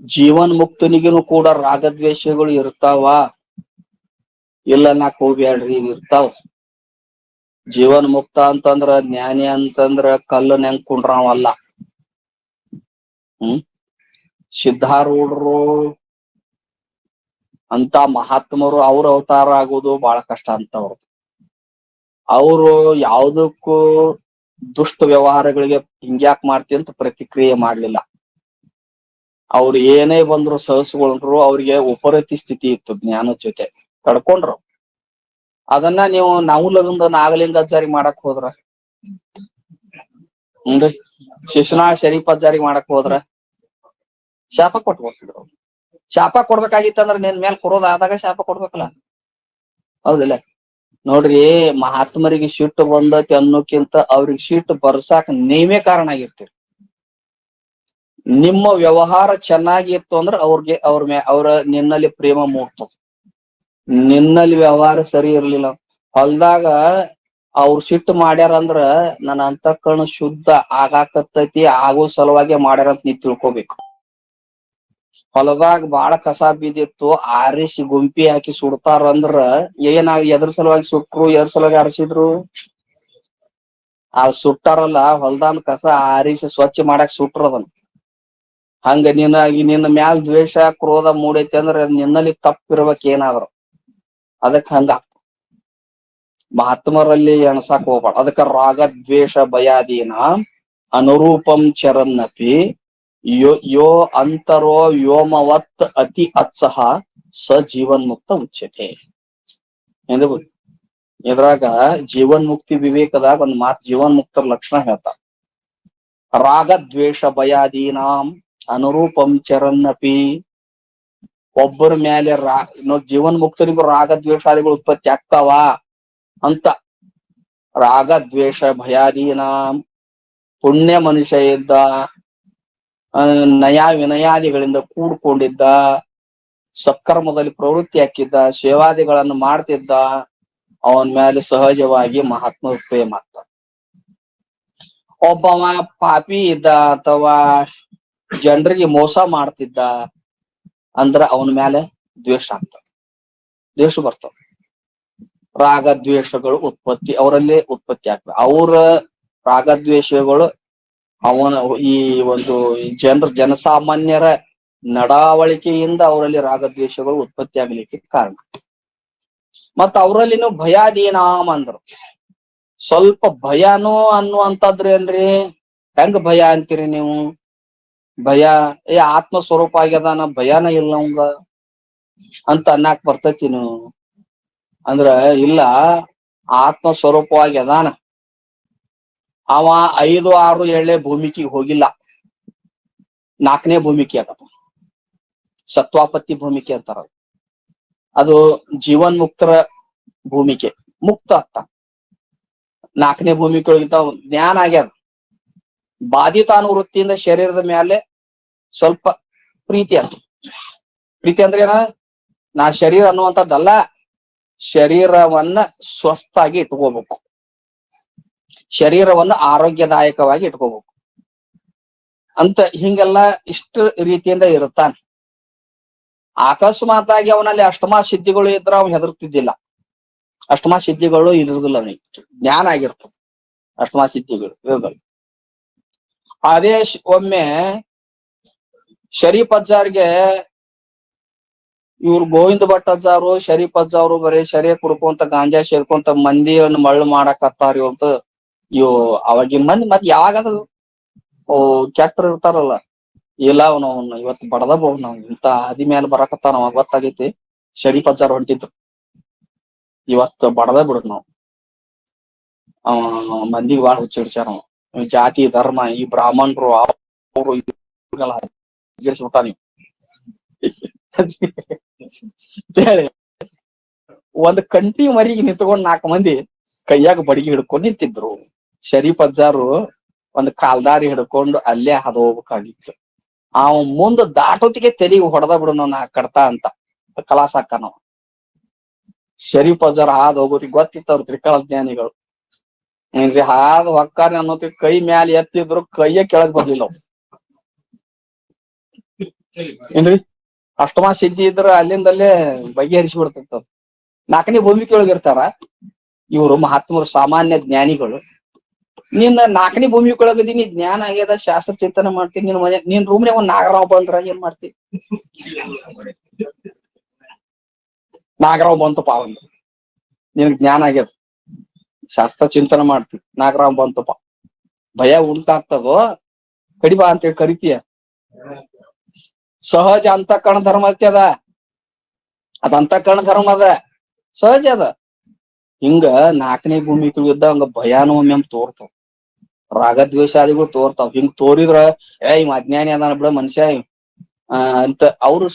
ಜೀವನ್ ಮುಕ್ತನಿಗೂ ಕೂಡ ರಾಗದ್ವೇಷಗಳು ಇರ್ತಾವ, ಇಲ್ಲ ನಾಕ್ ಹೋಗ್ಬ್ಯಾಡ್ರಿ, ಇರ್ತಾವ. ಜೀವನ್ ಮುಕ್ತ ಅಂತಂದ್ರ ಜ್ಞಾನಿ ಅಂತಂದ್ರ ಕಲ್ಲು ನೆಂದ್ಕೊಂಡ್ರವಲ್ಲ. ಸಿದ್ಧಾರೂಢರು ಅಂತ ಮಹಾತ್ಮರು ಅವ್ರ ಅವತಾರ ಆಗೋದು ಬಹಳ ಕಷ್ಟ ಅಂತವ್ರು. ಅವರು ಯಾವುದಕ್ಕೂ ದುಷ್ಟ ವ್ಯವಹಾರಗಳಿಗೆ ಹಿಂಗ್ಯಾಕ್ ಮಾಡ್ತಿ ಅಂತ ಪ್ರತಿಕ್ರಿಯೆ ಮಾಡ್ಲಿಲ್ಲ. ಅವ್ರು ಏನೇ ಬಂದ್ರು ಸಹಸ್ಕೊಂಡ್ರು. ಅವ್ರಿಗೆ ಉಪರತಿ ಸ್ಥಿತಿ ಇತ್ತು, ಜ್ಞಾನದ ಜೊತೆ ತಡ್ಕೊಂಡ್ರು. ಅದನ್ನ ನೀವು ನಾವುಲದಿಂದ ನಾಗಲಿಂಗ ಜಾರಿ ಮಾಡಕ್ ಹೋದ್ರ, ಶಿಶುನಾಳ ಶರೀಫ್ ಜಾರಿ ಮಾಡಕ್ ಹೋದ್ರ ಶಾಪ ಕೊಟ್ಬಿಟ್ಟಿದ್ರು. ಶಾಪ ಕೊಡ್ಬೇಕಾಗಿತ್ತಂದ್ರ ನಿನ್ ಮೇಲೆ ಕೊರೋದ ಆದಾಗ ಶಾಪ ಕೊಡ್ಬೇಕಲ್ಲ, ಹೌದಿಲ್ಲ? ನೋಡ್ರಿ, ಮಹಾತ್ಮರಿಗೆ ಸಿಟ್ಟು ಬಂದತಿ ಅನ್ನೋಕ್ಕಿಂತ ಅವ್ರಿಗೆ ಸಿಟ್ಟು ಬರ್ಸಾಕ್ ನೀವೇ ಕಾರಣ ಆಗಿರ್ತೀರಿ. ನಿಮ್ಮ ವ್ಯವಹಾರ ಚೆನ್ನಾಗಿತ್ತು ಅಂದ್ರೆ ಅವ್ರ ನಿನ್ನಲ್ಲಿ ಪ್ರೇಮ ಮೂಡ್ತದ. ನಿನ್ನಲ್ಲಿ ವ್ಯವಹಾರ ಸರಿ ಇರ್ಲಿಲ್ಲ, ಹೊಲ್ದಾಗ ಅವ್ರು ಸಿಟ್ಟು ಮಾಡ್ಯಾರಂದ್ರ ನನ್ನ ಅಂತಃಕರಣ ಶುದ್ಧ ಆಗಾಕತ್ತೈತಿ, ಆಗೋ ಸಲುವಾಗಿ ಮಾಡ್ಯಾರಂತ ನೀ ತಿಳ್ಕೊಬೇಕು. ಹೊಲದಾಗ ಬಾಳ ಕಸ ಬಿದ್ದಿತ್ತು, ಆರಿಸಿ ಗುಂಪಿ ಹಾಕಿ ಸುಡ್ತಾರಂದ್ರ ಎದ್ರ ಸಲುವಾಗಿ ಸುಟ್ರು, ಸಲುವಾಗಿ ಆರಿಸಿದ್ರು? ಸುಟ್ಟಾರಲ್ಲ, ಹೊಲ್ದಾನ್ ಕಸ ಆರಿಸಿ ಸ್ವಚ್ಛ ಮಾಡಕ್ ಸುಟ್ರದನ್. ಹಂಗ ನಿನ್ನ ಮ್ಯಾಲ ದ್ವೇಷ ಕ್ರೋಧ ಮೂಡೈತಿ ಅಂದ್ರೆ ನಿನ್ನಲ್ಲಿ ತಪ್ಪಿರ್ಬೇಕ್ ಏನಾದ್ರು. ಅದಕ್ ಹಂಗ ಮಹಾತ್ಮರಲ್ಲಿ ಎಣಸಾಕ್ ಹೋಗ್ಬಾರ್ದು. ಅದಕ್ಕ ರಾಗ ದ್ವೇಷ ಭಯಾದೀನ ಅನುರೂಪಂ ಚರನ್ನಪಿ ಯೋ ಅಂತರೋ ವ್ಯೋಮವತ್ ಅತಿ ಅತ್ಸಹ ಸ ಜೀವನ್ ಮುಕ್ತ ಉಚ್ಯತೆ. ಇದ್ರಾಗ ಜೀವನ್ ಮುಕ್ತಿ ವಿವೇಕದಾಗ ಒಂದ್ ಮಾತು ಜೀವನ್ ಮುಕ್ತರ ಲಕ್ಷಣ ಹೇಳ್ತಾ, ರಾಗ ದ್ವೇಷ ಭಯಾದೀನಾಂ ಅನುರೂಪಂ ಚರನ್ನಪಿ. ಒಬ್ಬರ ಮೇಲೆ ಜೀವನ್ ಮುಕ್ತರಿಗೂ ರಾಗ ದ್ವೇಷಾದಿಗಳು ಉತ್ಪತ್ತಿ ಆಗ್ತಾವ ಅಂತ. ರಾಗ ದ್ವೇಷ ಭಯಾದೀನಾಂ, ಪುಣ್ಯ ಮನುಷ್ಯ ಇದ್ದ, ನಯ ವಿನಯಾದಿಗಳಿಂದ ಕೂಡ್ಕೊಂಡಿದ್ದ, ಸತ್ಕರ್ಮದಲ್ಲಿ ಪ್ರವೃತ್ತಿ ಹಾಕಿದ್ದ, ಸೇವಾದಿಗಳನ್ನು ಮಾಡ್ತಿದ್ದ, ಅವನ ಮೇಲೆ ಸಹಜವಾಗಿ ಮಹಾತ್ಮ ಪ್ರೇಮ ಆಗ್ತದೆ. ಒಬ್ಬವ ಪಾಪಿ ಇದ್ದ ಅಥವಾ ಜನರಿಗೆ ಮೋಸ ಮಾಡ್ತಿದ್ದ ಅಂದ್ರ ಅವನ ಮೇಲೆ ದ್ವೇಷ ಆಗ್ತದೆ, ದ್ವೇಷ ಬರ್ತದೆ. ರಾಗ ದ್ವೇಷಗಳು ಅವರಲ್ಲೇ ಉತ್ಪತ್ತಿ ಆಗ್ತವೆ. ಅವರ ರಾಗದ್ವೇಷಗಳು ಅವನ ಈ ಒಂದು ಜನಸಾಮಾನ್ಯರ ನಡಾವಳಿಕೆಯಿಂದ ಅವರಲ್ಲಿ ರಾಗದ್ವೇಷಗಳು ಉತ್ಪತ್ತಿ ಆಗ್ಲಿಕ್ಕೆ ಕಾರಣ. ಮತ್ತ ಅವರಲ್ಲಿನೂ ಭಯಾದೀನಾಮ ಅಂದ್ರು. ಸ್ವಲ್ಪ ಭಯನೂ ಅನ್ನುವಂಥದ್ರಿ ಏನ್ರಿ? ಹೆಂಗ ಭಯ ಅಂತೀರಿ ನೀವು? ಭಯ ಆತ್ಮ ಸ್ವರೂಪ ಆಗ್ಯದಾನ, ಭಯಾನ ಇಲ್ಲ ಅವಂಗ ಅಂತ ಅನ್ನಕ್ ಬರ್ತೈತಿ ನೀವು? ಅಂದ್ರ ಇಲ್ಲ, ಆತ್ಮ ಸ್ವರೂಪವಾಗಿ ಅದಾನ. ಅವ 5, 6, 7 ಭೂಮಿಕೆಗೆ ಹೋಗಿಲ್ಲ, 4ನೇ ಭೂಮಿಕೆ ಆಗತ್ತ, ಸತ್ವಾಪತ್ತಿ ಭೂಮಿಕೆ ಅಂತಾರ. ಅದು ಜೀವನ್ ಮುಕ್ತರ ಭೂಮಿಕೆ, ಮುಕ್ತ ಅತ್ತ. 4ನೇ ಭೂಮಿಕೆ ಒಳಗಿಂತ ಜ್ಞಾನ ಆಗ್ಯದ. ಬಾಧಿತಾನುವೃತ್ತಿಯಿಂದ ಶರೀರದ ಮೇಲೆ ಸ್ವಲ್ಪ ಪ್ರೀತಿ ಅಂತ. ಪ್ರೀತಿ ಅಂದ್ರೆ ಏನ? ನಾ ಶರೀರ ಅನ್ನುವಂಥದ್ದಲ್ಲ, ಶರೀರವನ್ನ ಸ್ವಸ್ಥಾಗಿ ಇಟ್ಕೋಬೇಕು, ಶರೀರವನ್ನು ಆರೋಗ್ಯದಾಯಕವಾಗಿ ಇಟ್ಕೋಬೇಕು ಅಂತ. ಹಿಂಗೆಲ್ಲ ಇಷ್ಟ ರೀತಿಯಿಂದ ಇರುತ್ತಾನೆ. ಅಕಸ್ಮಾತ್ ಆಗಿ ಅವನಲ್ಲಿ ಅಷ್ಟಮಾ ಸಿದ್ಧಿಗಳು ಇದ್ರೆ ಅವ್ನು ಹೆದರ್ತಿದ್ದಿಲ್ಲ. ಅಷ್ಟಮಾ ಸಿದ್ಧಿಗಳು ಇರುವುದಿಲ್ಲ, ಅವನಿಗೆ ಜ್ಞಾನ ಆಗಿರ್ತದೆ, ಅಷ್ಟಮಾ ಸಿದ್ಧಿಗಳು ಇರೋದಿಲ್ಲ. ಅದೇ ಒಮ್ಮೆ ಶರೀಫ್ ಅಜ್ಜಾರ್ಗೆ ಇವ್ರು ಗೋವಿಂದ ಭಟ್ ಅಜ್ಜಾರು, ಶರೀಫ್ ಅಜ್ಜಾರು ಬರೀ ಶರೀರ ಕುಡ್ಕೊಂತ ಗಾಂಜಾ ಸೇರ್ಕೊಂತ ಮಂದಿಯನ್ನು ಮಳ್ಳು ಮಾಡಕತ್ತಾರ ಅಂತ ಅವಾಗಿನ ಮಂದಿ ಮತ್ ಯಾವಾಗದು ಕೆಟ್ಟರು ಇರ್ತಾರಲ್ಲ, ಇಲ್ಲ ಅವನು ಇವತ್ತು ಬಡದಬಹುದು, ನಾವು ಇಂತ ಹದಿ ಮೇಲೆ ಬರಕತ್ತ ನಾವ್ ಗೊತ್ತಾಗೈತಿ, ಶರೀಫ್ ಅಜ್ಜಾರ್ ಹೊಂಟಿದ್ರು, ಇವತ್ತು ಬಡದ ಬಿಡುದು ನಾವು, ಮಂದಿಗೆ ಬಾಳ ಹುಚ್ಚಿಡ್ಸ್ಯಾರ ನಾವು, ಜಾತಿ ಧರ್ಮ ಈ ಬ್ರಾಹ್ಮಣರು ಅವರು ಗಿಡಿಸ್ಬಿಟ್ಟ ನೀವು ಹೇಳಿ. ಒಂದ್ ಕಂಟಿ ಮರಿಗೆ ನಿಂತ್ಕೊಂಡ್ 4 ಮಂದಿ ಕೈಯಾಗ ಬಡಿಗೆ ಹಿಡ್ಕೊಂಡು ನಿಂತಿದ್ರು. ಶರೀಫ್ ಅಜ್ಜಾರು ಒಂದ್ ಕಾಲ್ದಾರಿ ಹಿಡ್ಕೊಂಡು ಅಲ್ಲೇ ಹಾದು ಹೋಗ್ಬೇಕಾಗಿತ್ತು. ಮುಂದ ದಾಟೋತಿಗೆ ತೆಲಿಗೆ ಹೊಡೆದ ಬಿಡು ನಾ ಕಡ್ತಾ ಅಂತ ಕಲಾಸ ಹಾಕ ನಾವು. ಶರೀಫ್ ಅಜ್ಜಾರ್ ಹಾದು ಹೋಗೋತಿಗೆ ಗೊತ್ತಿತ್ತು ಅವ್ರ ತ್ರಿಕಾಲ ಜ್ಞಾನಿಗಳು. ಹಾದು ಹೊಕ್ಕಾರಿ ಅನ್ನೋತಿ ಕೈ ಮ್ಯಾಲ ಎತ್ತಿದ್ರು ಕೈಯ ಕೆಳಗ್ ಬರ್ಲಿಲ್ಲ ಅವ್ ಏನ್ರಿ. ಅಷ್ಟಮಾ ಸಿದ್ಧಿ ಇದ್ರ ಅಲ್ಲಿಂದಲ್ಲೇ ಬಗೆಹರಿಸಿ ಬಿಡ್ತಿತ್ತು. 4ನೇ ಭೂಮಿಕೆ ಒಳಗಿರ್ತಾರ ಇವರು ಮಹಾತ್ಮರು, ಸಾಮಾನ್ಯ ಜ್ಞಾನಿಗಳು. ನಿನ್ನ 4ನೇ ಭೂಮಿಕೆ ಒಳಗದೀನಿ, ಜ್ಞಾನ ಆಗ್ಯದ, ಶಾಸ್ತ್ರ ಚಿಂತನೆ ಮಾಡ್ತೀನಿ, ನಿನ್ ರೂಮ್ನೇ ಒಂದ್ ನಾಗರಾವ್ ಬಂದ್ರ ಏನ್ ಮಾಡ್ತಿ? ನಾಗರಾವ್ ಬಂತಪ್ಪ, ಒಂದು ನಿನ್ ಜ್ಞಾನ ಆಗ್ಯದ, ಶಾಸ್ತ್ರ ಚಿಂತನೆ ಮಾಡ್ತಿ, ನಾಗರಾವ್ ಬಂತಪ್ಪ, ಭಯ ಉಂಟಾಗ್ತದೋ, ಕಡಿಬಾ ಅಂತೇಳಿ ಕರಿತೀಯ. ಸಹಜ ಅಂತಃಕರಣ ಧರ್ಮ ಅದ, ಅದ ಅಂತಃಕರಣ ಧರ್ಮ ಅದ, ಸಹಜ ಅದ. ಹಿಂಗ 4ನೇ ಭೂಮಿಕೆ ಇದ್ದ ಹಂಗ ಭಯಾನು ಒಮ್ಮೆ ತೋರ್ತಾವ, ರಾಗದ್ವೇಷಾದಿಗಳು ತೋರ್ತಾವ. ಹಿಂಗ್ ತೋರಿದ್ರ ಇವ್ ಅಜ್ಞಾನಿ ಅದಾನ ಬಿಡ ಮನುಷ್ಯ ಅಂತ ಅವ್ರು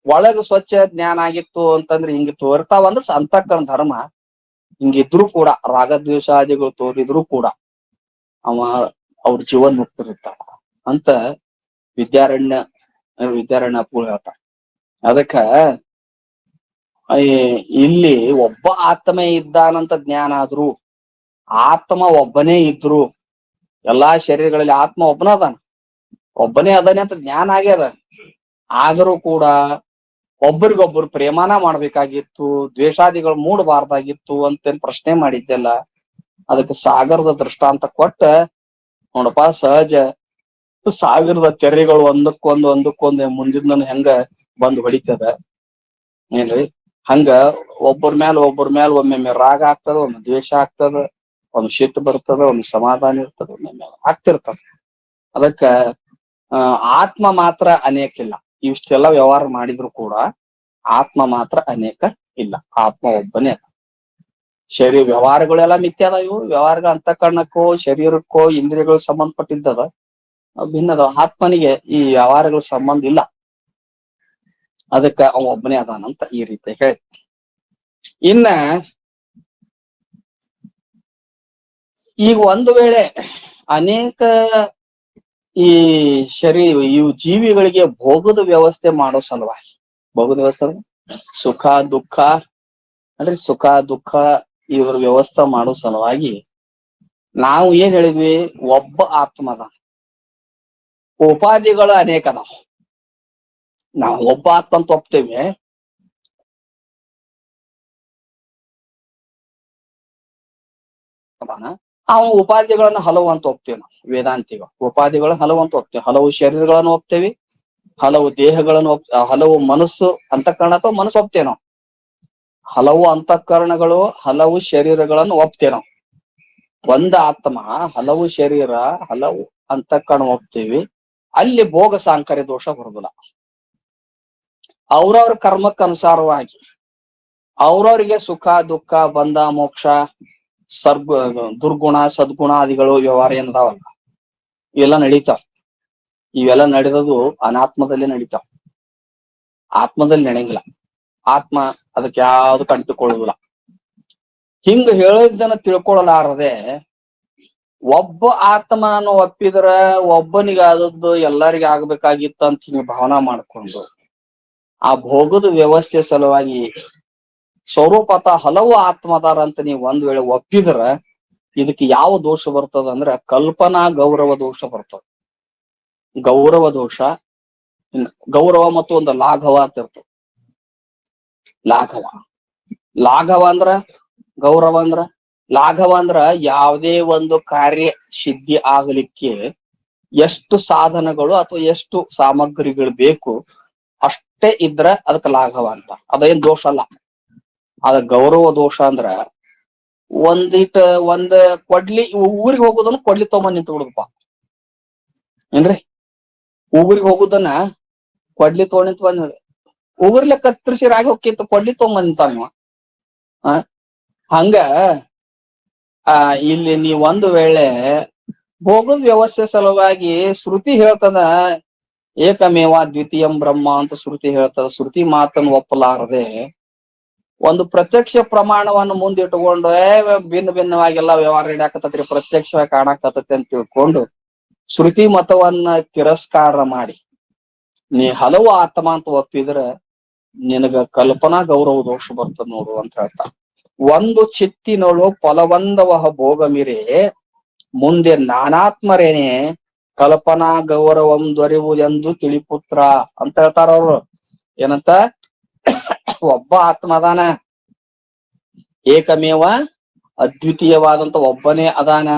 ಒಳಗ ಸ್ವಚ್ಛ ಜ್ಞಾನ ಆಗಿತ್ತು ಅಂತಂದ್ರೆ ಹಿಂಗ ತೋರ್ತಾವಂದ್ರ ಅಂತಃಕರಣ ಧರ್ಮ ಹಿಂಗಿದ್ರು ಕೂಡ ರಾಗದ್ವೇಷಾದಿಗಳು ತೋರಿದ್ರು ಕೂಡ ಅವ ಅವ್ರ ಜೀವನ್ ಮುಕ್ತಿರ್ತಾವ ಅಂತ ವಿದ್ಯಾರಣ್ಯ ಅಪ್ಪುಗಳು ಹೇಳ್ತಾರ. ಅದಕ್ಕ ಇಲ್ಲಿ ಒಬ್ಬ ಆತ್ಮ ಇದ್ದಾನಂತ ಜ್ಞಾನ ಆದ್ರು, ಆತ್ಮ ಒಬ್ಬನೇ ಇದ್ರು, ಎಲ್ಲಾ ಶರೀರಗಳಲ್ಲಿ ಆತ್ಮ ಒಬ್ಬನ ಅದಾನ, ಒಬ್ಬನೇ ಅದಾನೆ ಅಂತ ಜ್ಞಾನ ಆಗ್ಯದ. ಆದರೂ ಕೂಡ ಒಬ್ಬರಿಗೊಬ್ಬರು ಪ್ರೇಮಾನ ಮಾಡ್ಬೇಕಾಗಿತ್ತು, ದ್ವೇಷಾದಿಗಳು ಮೂಡಬಾರ್ದಾಗಿತ್ತು ಅಂತೇನ್ ಪ್ರಶ್ನೆ ಮಾಡಿದ್ದೆಲ್ಲ. ಅದಕ್ಕೆ ಸಾಗರದ ದೃಷ್ಟಾಂತ ಕೊಟ್ಟ ನೋಡಪ್ಪ, ಸಹಜ ಸಾಗರದ ತೆರೆಗಳು ಒಂದಕ್ಕೊಂದು ಮುಂದಿನ ಹೆಂಗ ಬಂದ್ ಹೊಡಿತದ ಏನ್ರಿ, ಹಂಗ ಒಬ್ಬರ ಮ್ಯಾಲ ಒಮ್ಮೊಮ್ಮೆ ರಾಗ ಆಗ್ತದ, ಒಮ್ಮೆ ದ್ವೇಷ ಆಗ್ತದ, ಒಮ್ಮೆ ಸಿಟ್ಟು ಬರ್ತದ, ಒಮ್ಮೆ ಸಮಾಧಾನ ಇರ್ತದ, ಒಮ್ಮೆ ಆಗ್ತಿರ್ತದ. ಅದಕ್ಕ ಆತ್ಮ ಮಾತ್ರ ಅನೇಕ ಇಲ್ಲ. ಇಷ್ಟೆಲ್ಲ ವ್ಯವಹಾರ ಮಾಡಿದ್ರು ಕೂಡ ಆತ್ಮ ಮಾತ್ರ ಅನೇಕ ಇಲ್ಲ, ಆತ್ಮ ಒಬ್ಬನೇ. ಶರೀರ ವ್ಯವಹಾರಗಳೆಲ್ಲ ಮಿಥ್ಯ ಅದ. ಇವು ವ್ಯವಹಾರಗಳ ಅಂತಃಕರಣಕ್ಕೋ ಶರೀರಕ್ಕೋ ಇಂದ್ರಿಯಗಳು ಸಂಬಂಧಪಟ್ಟಿದ್ದದ, ಭಿನ್ನದ. ಆತ್ಮನಿಗೆ ಈ ವ್ಯವಹಾರಗಳ ಸಂಬಂಧ ಇಲ್ಲ. ಅದಕ್ಕ ಅವ ಒಬ್ಬನೇ ಅದಾನಂತ ಈ ರೀತಿ ಹೇಳಿ. ಇನ್ನ ಈಗ ಒಂದು ವೇಳೆ ಅನೇಕ ಈ ಇವು ಜೀವಿಗಳಿಗೆ ಭೋಗದ ವ್ಯವಸ್ಥೆ ಮಾಡೋ ಸಲುವಾಗಿ, ಭೋಗದ ವ್ಯವಸ್ಥೆ ಸುಖ ದುಃಖ ಅಂದ್ರೆ ಸುಖ ದುಃಖ ಇವ್ರ ವ್ಯವಸ್ಥೆ ಮಾಡೋ ಸಲುವಾಗಿ ನಾವು ಏನ್ ಹೇಳಿದ್ವಿ, ಒಬ್ಬ ಆತ್ಮ ಅದ, ಉಪಾಧಿಗಳು ಅನೇಕ ಅದಾವ. ನಾವು ಒಬ್ಬ ಆತ್ಮ ಅಂತ ಒಪ್ತೇವೆ, ಅವ ಉಪಾಧಿಗಳನ್ನ ಹಲವು ಅಂತ ಒಪ್ತೇವೆ. ನಾವು ವೇದಾಂತಿಗಳು ಉಪಾಧಿಗಳನ್ನ ಹಲವು ಅಂತ ಒಪ್ತೇವೆ. ಹಲವು ಶರೀರಗಳನ್ನು ಒಪ್ತೇವಿ, ಹಲವು ದೇಹಗಳನ್ನು ಹಲವು ಮನಸ್ಸು ಅಂತಃಕರಣ ಅಥವಾ ಮನಸ್ಸು ಒಪ್ತೇವೆ ನಾವು. ಹಲವು ಅಂತಃಕರಣಗಳು ಹಲವು ಶರೀರಗಳನ್ನು ಒಪ್ತೇವೆ ನಾವು. ಒಂದ ಆತ್ಮ ಹಲವು ಶರೀರ ಹಲವು ಅಂತಃಕರಣ ಒಪ್ತೇವಿ. ಅಲ್ಲಿ ಭೋಗ ಸಾಂಕರ್ಯ ದೋಷ ಬರುದಿಲ್ಲ. ಅವ್ರವ್ರ ಕರ್ಮಕ್ಕನುಸಾರವಾಗಿ ಅವ್ರವ್ರಿಗೆ ಸುಖ ದುಃಖ ಬಂಧ ಮೋಕ್ಷ ದುರ್ಗುಣ ಸದ್ಗುಣಾದಿಗಳು ವ್ಯವಹಾರ ಏನದಾವಲ್ಲ ಇವೆಲ್ಲ ನಡೀತಾವ. ಇವೆಲ್ಲ ನಡೆದದು ಅನಾತ್ಮದಲ್ಲಿ ನಡೀತಾವ, ಆತ್ಮದಲ್ಲಿ ನಡೆಯಂಗಿಲ್ಲ. ಆತ್ಮ ಅದಕ್ಕೆ ಯಾವ್ದು ಕಂಡುಕೊಳ್ಳುದಿಲ್ಲ. ಹಿಂಗ ಹೇಳಿದ್ದನ್ನ ತಿಳ್ಕೊಳ್ಳಲಾರದೆ ಒಬ್ಬ ಆತ್ಮನನ್ನು ಒಪ್ಪಿದ್ರ ಒಬ್ಬನಿಗಾದದ್ದು ಎಲ್ಲರಿಗ ಆಗ್ಬೇಕಾಗಿತ್ತು ಅಂತ ಹಿಂಗ ಭಾವನಾ ಮಾಡ್ಕೊಂಡು ಆ ಭೋಗದ ವ್ಯವಸ್ಥೆ ಸಲುವಾಗಿ ಸ್ವರೂಪತ ಹಲವು ಆತ್ಮದಾರ ಅಂತ ನೀವು ಒಂದ್ ವೇಳೆ ಒಪ್ಪಿದ್ರ ಇದಕ್ಕೆ ಯಾವ ದೋಷ ಬರ್ತದ ಅಂದ್ರ ಕಲ್ಪನಾ ಗೌರವ ದೋಷ ಬರ್ತದ. ಗೌರವ ದೋಷ, ಗೌರವ ಮತ್ತು ಒಂದು ಲಾಘವ ಅಂತ ಇರ್ತದೆ. ಲಾಘವ ಅಂದ್ರ ಗೌರವ ಅಂದ್ರ ಲಾಘವ ಅಂದ್ರ ಯಾವುದೇ ಒಂದು ಕಾರ್ಯ ಸಿದ್ಧಿ ಆಗ್ಲಿಕ್ಕೆ ಎಷ್ಟು ಸಾಧನಗಳು ಅಥವಾ ಎಷ್ಟು ಸಾಮಗ್ರಿಗಳು ಬೇಕು ಅಷ್ಟೇ ಇದ್ರ ಅದಕ್ಕೆ ಲಾಘವ ಅಂತ. ಅದೇನ್ ದೋಷ ಅಲ್ಲ. ಅದ ಗೌರವ ದೋಷ ಅಂದ್ರ ಒಂದ್ ಕೊಡ್ಲಿ ಊರಿಗೆ ಹೋಗೋದನ್ನ ಕೊಡ್ಲಿ ತಗೊಂಬಂದ್ ನಿಂತು ಬಿಡುದಪ್ಪ ಏನ್ರಿ. ಊರಿಗೆ ಹೋಗುದನ್ನ ಕೊಡ್ಲಿ ತಗೊಂಡ್ ನಿಂತು ಬಂದ್ ಉಗುರ್ಲೆ ಕತ್ತರಿಸಿ ರಾಗಿ ಹೋಗಿತ್ತು ಕೊಡ್ಲಿ ತಗೊಂಬಂದ್ ನಿಂತಾನ. ಹಂಗ ಇಲ್ಲಿ ನೀವ್ ಒಂದು ವೇಳೆ ಭೋಗದ ವ್ಯವಸ್ಥೆ ಸಲುವಾಗಿ ಶ್ರುತಿ ಹೇಳ್ತದ ಏಕಮೇವ ದ್ವಿತೀಯಂ ಬ್ರಹ್ಮ ಅಂತ ಶ್ರುತಿ ಹೇಳ್ತದ. ಶ್ರುತಿ ಮಾತನ್ನು ಒಪ್ಪಲಾರದೆ ಒಂದು ಪ್ರತ್ಯಕ್ಷ ಪ್ರಮಾಣವನ್ನು ಮುಂದಿಟ್ಟುಕೊಂಡು ಭಿನ್ನವಾಗಿಲ್ಲ ವ್ಯವಹಾರ ಹಿಡಿಯಾಕತ್ತೈತ್ರಿ, ಪ್ರತ್ಯಕ್ಷವಾಗಿ ಕಾಣಾಕತ್ತೈತಿ ಅಂತ ತಿಳ್ಕೊಂಡು ಶ್ರುತಿ ಮತವನ್ನ ತಿರಸ್ಕಾರ ಮಾಡಿ ನೀ ಹಲವು ಆತ್ಮ ಅಂತ ಒಪ್ಪಿದ್ರ ನಿನಗ ಕಲ್ಪನಾ ಗೌರವ ದೋಷ ಬರ್ತದ ನೋಡು ಅಂತ ಹೇಳ್ತಾ. ಒಂದು ಚಿತ್ತಿನೊಳು ಫಲವಂದವಹ ಭೋಗಮಿರೆ ಮುಂದೆ ನಾನಾತ್ಮರೇನೆ ಕಲ್ಪನಾ ಗೌರವಂ ದೊರೆಯುವುದೆಂದು ತಿಳಿಪುತ್ರ ಅಂತ ಹೇಳ್ತಾರ ಅವ್ರು. ಏನಂತ? ಒಬ್ಬ ಆತ್ಮ ಅದಾನ, ಏಕಮೇವ ಅದ್ವಿತೀಯವಾದಂತ ಒಬ್ಬನೇ ಅದಾನ.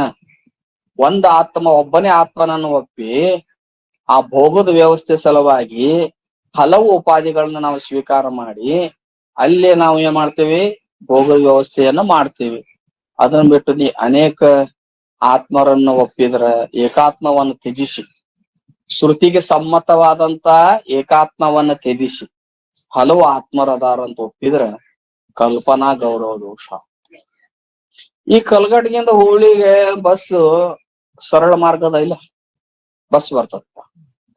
ಒಂದ ಆತ್ಮ ಒಬ್ಬನೇ ಆತ್ಮನನ್ನು ಒಪ್ಪಿ ಆ ಭೋಗದ ವ್ಯವಸ್ಥೆ ಸಲುವಾಗಿ ಹಲವು ಉಪಾಧಿಗಳನ್ನ ನಾವು ಸ್ವೀಕಾರ ಮಾಡಿ ಅಲ್ಲೇ ನಾವು ಏನ್ ಮಾಡ್ತೇವಿ, ಭೋಗದ ವ್ಯವಸ್ಥೆಯನ್ನ ಮಾಡ್ತೇವಿ. ಅದನ್ನ ಬಿಟ್ಟು ನೀ ಅನೇಕ ಆತ್ಮರನ್ನು ಒಪ್ಪಿದ್ರ ಏಕಾತ್ಮವನ್ನು ತ್ಯಜಿಸಿ, ಶ್ರುತಿಗೆ ಸಮ್ಮತವಾದಂತ ಏಕಾತ್ಮವನ್ನ ತ್ಯಜಿಸಿ ಹಲವು ಆತ್ಮರದಾರ ಅಂತ ಒಪ್ಪಿದ್ರ ಕಲ್ಪನಾ ಗೌರವ ದೋಷ. ಈ ಕಲ್ಗಡ್ಗಿಂದ ಹುಳಿಗೆ ಬಸ್ ಸರಳ ಮಾರ್ಗದ ಇಲ್ಲ, ಬಸ್ ಬರ್ತದ,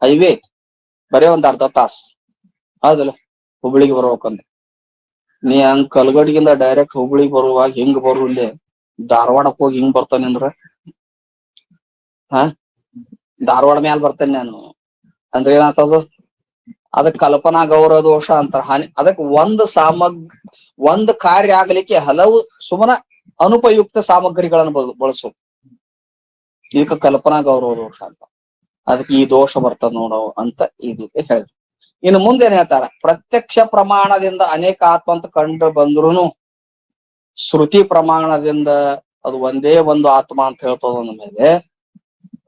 ಹೈವೇ ಬರೇ ಒಂದ್ ಅರ್ಧ ತಾಸು ಹೌದಲ್ಲ. ಹುಬ್ಳಿಗೆ ಬರ್ಬೇಕಂದ್ರೆ ನೀ ಹಂಗ್ ಕಲ್ಗಡಿಗಿಂದ ಡೈರೆಕ್ಟ್ ಹುಬ್ಳಿಗೆ ಬರುವಾಗ ಹಿಂಗ್ ಬರುಲ್ಲೇ ಧಾರವಾಡಕ್ ಹೋಗಿ ಹಿಂಗ್ ಬರ್ತಾನೆ ಅಂದ್ರ ಧಾರವಾಡ ಮ್ಯಾಲ ಬರ್ತೇನೆ ನಾನು ಅಂದ್ರೆ ಏನಾಗ್ತದ ಅದಕ್ ಕಲ್ಪನಾ ಗೌರವ ದೋಷ ಅಂತಾರ. ಅದಕ್ ಒಂದ್ ಕಾರ್ಯ ಆಗ್ಲಿಕ್ಕೆ ಹಲವು ಸುಮನ ಅನುಪಯುಕ್ತ ಸಾಮಗ್ರಿಗಳನ್ನು ಬಳಸು, ಇದಕ್ಕೆ ಕಲ್ಪನಾ ಗೌರವ ದೋಷ ಅಂತ. ಅದಕ್ಕೆ ಈ ದೋಷ ಬರ್ತದ ನೋಡೋ ಅಂತ ಈ ರೀತಿ ಹೇಳಿದ್ರು. ಇನ್ನು ಮುಂದೆ ಏನ್ ಹೇಳ್ತಾರ, ಪ್ರತ್ಯಕ್ಷ ಪ್ರಮಾಣದಿಂದ ಅನೇಕ ಆತ್ಮ ಅಂತ ಕಂಡು ಬಂದ್ರುನು ಶ್ರುತಿ ಪ್ರಮಾಣದಿಂದ ಅದು ಒಂದೇ ಒಂದು ಆತ್ಮ ಅಂತ ಹೇಳ್ತದ ಮೇಲೆ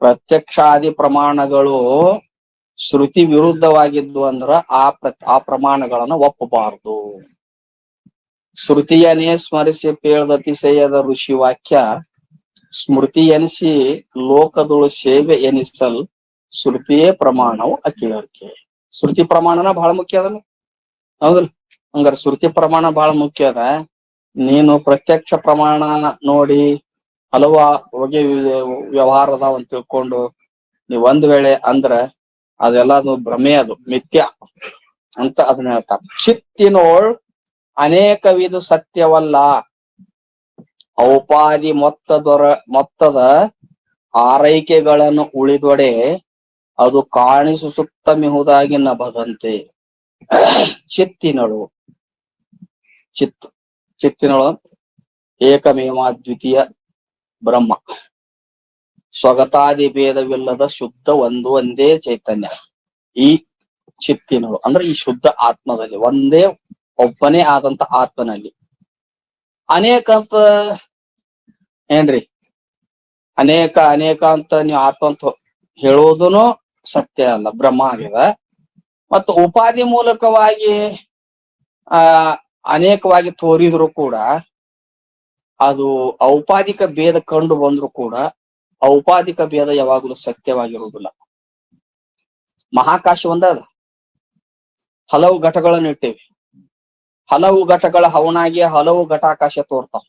ಪ್ರತ್ಯಕ್ಷಾದಿ ಪ್ರಮಾಣಗಳು ಶ್ರುತಿ ವಿರುದ್ಧವಾಗಿದ್ದು ಅಂದ್ರ ಆ ಪ್ರಮಾಣಗಳನ್ನ ಒಪ್ಪಬಾರದು. ಶ್ರುತಿಯನ್ನೇ ಸ್ಮರಿಸಿ ಪೇಳ್ದತಿಶಯದ ಋಷಿ ವಾಕ್ಯ ಸ್ಮೃತಿ ಎನಿಸಿ ಲೋಕದೊಳು ಸೇವೆ ಎನಿಸಲ್ ಶ್ರುತಿಯೇ ಪ್ರಮಾಣವು ಅಖಿಲಕ್ಕೆ. ಶ್ರುತಿ ಪ್ರಮಾಣನ ಬಹಳ ಮುಖ್ಯ ಅದಲ್ಲ, ಹೌದಲ್ಲ? ಹಂಗಾರ ಶ್ರುತಿ ಪ್ರಮಾಣ ಬಹಳ ಮುಖ್ಯ ಅದ. ನೀನು ಪ್ರತ್ಯಕ್ಷ ಪ್ರಮಾಣ ನೋಡಿ ಹಲವು ಹೊಗೆ ವ್ಯವಹಾರ ಅದಾವ ಅಂತ ತಿಳ್ಕೊಂಡು ನೀವ್ ಒಂದ್ ವೇಳೆ ಅಂದ್ರ ಅದೆಲ್ಲದು ಭ್ರಮೆ, ಅದು ಮಿಥ್ಯ ಅಂತ ಅದನ್ನ ಹೇಳ್ತಾರ. ಚಿತ್ತಿನೋಳ್ ಅನೇಕ ವಿಧ ಸತ್ಯವಲ್ಲ, ಔಪಾದಿ ಮೊತ್ತದ ಆರೈಕೆಗಳನ್ನು ಉಳಿದೊಡೆ ಅದು ಕಾಣಿಸುತ್ತ ಮಿಹುದಾಗಿ ನಭದಂತೆ. ಚಿತ್ತಿನಳು ಚಿತ್ತಿನಳು ಏಕಮೇವ ದ್ವಿತೀಯ ಬ್ರಹ್ಮ, ಸ್ವಗತಾದಿ ಭೇದವಿಲ್ಲದ ಶುದ್ಧ ಒಂದೇ ಚೈತನ್ಯ. ಈ ಚಿತ್ತಿನಳು ಅಂದ್ರೆ ಈ ಶುದ್ಧ ಆತ್ಮದಲ್ಲಿ, ಒಂದೇ ಒಬ್ಬನೇ ಆದಂತ ಆತ್ಮನಲ್ಲಿ ಅನೇಕ ಅಂತ ಏನ್ರಿ, ಅನೇಕ ಅಂತ ನೀವು ಆತ್ಮ ಅಂತ ಹೇಳುವುದನು ಸತ್ಯ ಅಲ್ಲ, ಬ್ರಹ್ಮ ಆಗಿದೆ. ಮತ್ತು ಉಪಾಧಿ ಮೂಲಕವಾಗಿ ಅನೇಕವಾಗಿ ತೋರಿದ್ರು ಕೂಡ ಅದು ಔಪಾಧಿಕ ಭೇದ ಕಂಡು ಬಂದ್ರು ಕೂಡ ಔಪಾಧಿಕ ಭೇದ ಯಾವಾಗಲೂ ಸತ್ಯವಾಗಿರುವುದಿಲ್ಲ. ಮಹಾಕಾಶ ಒಂದ ಅದ, ಹಲವು ಘಟಗಳನ್ನು ಇಟ್ಟೇವಿ, ಹಲವು ಘಟಗಳ ಹವನಾಗಿ ಹಲವು ಘಟಾಕಾಶ ತೋರ್ತಾವ.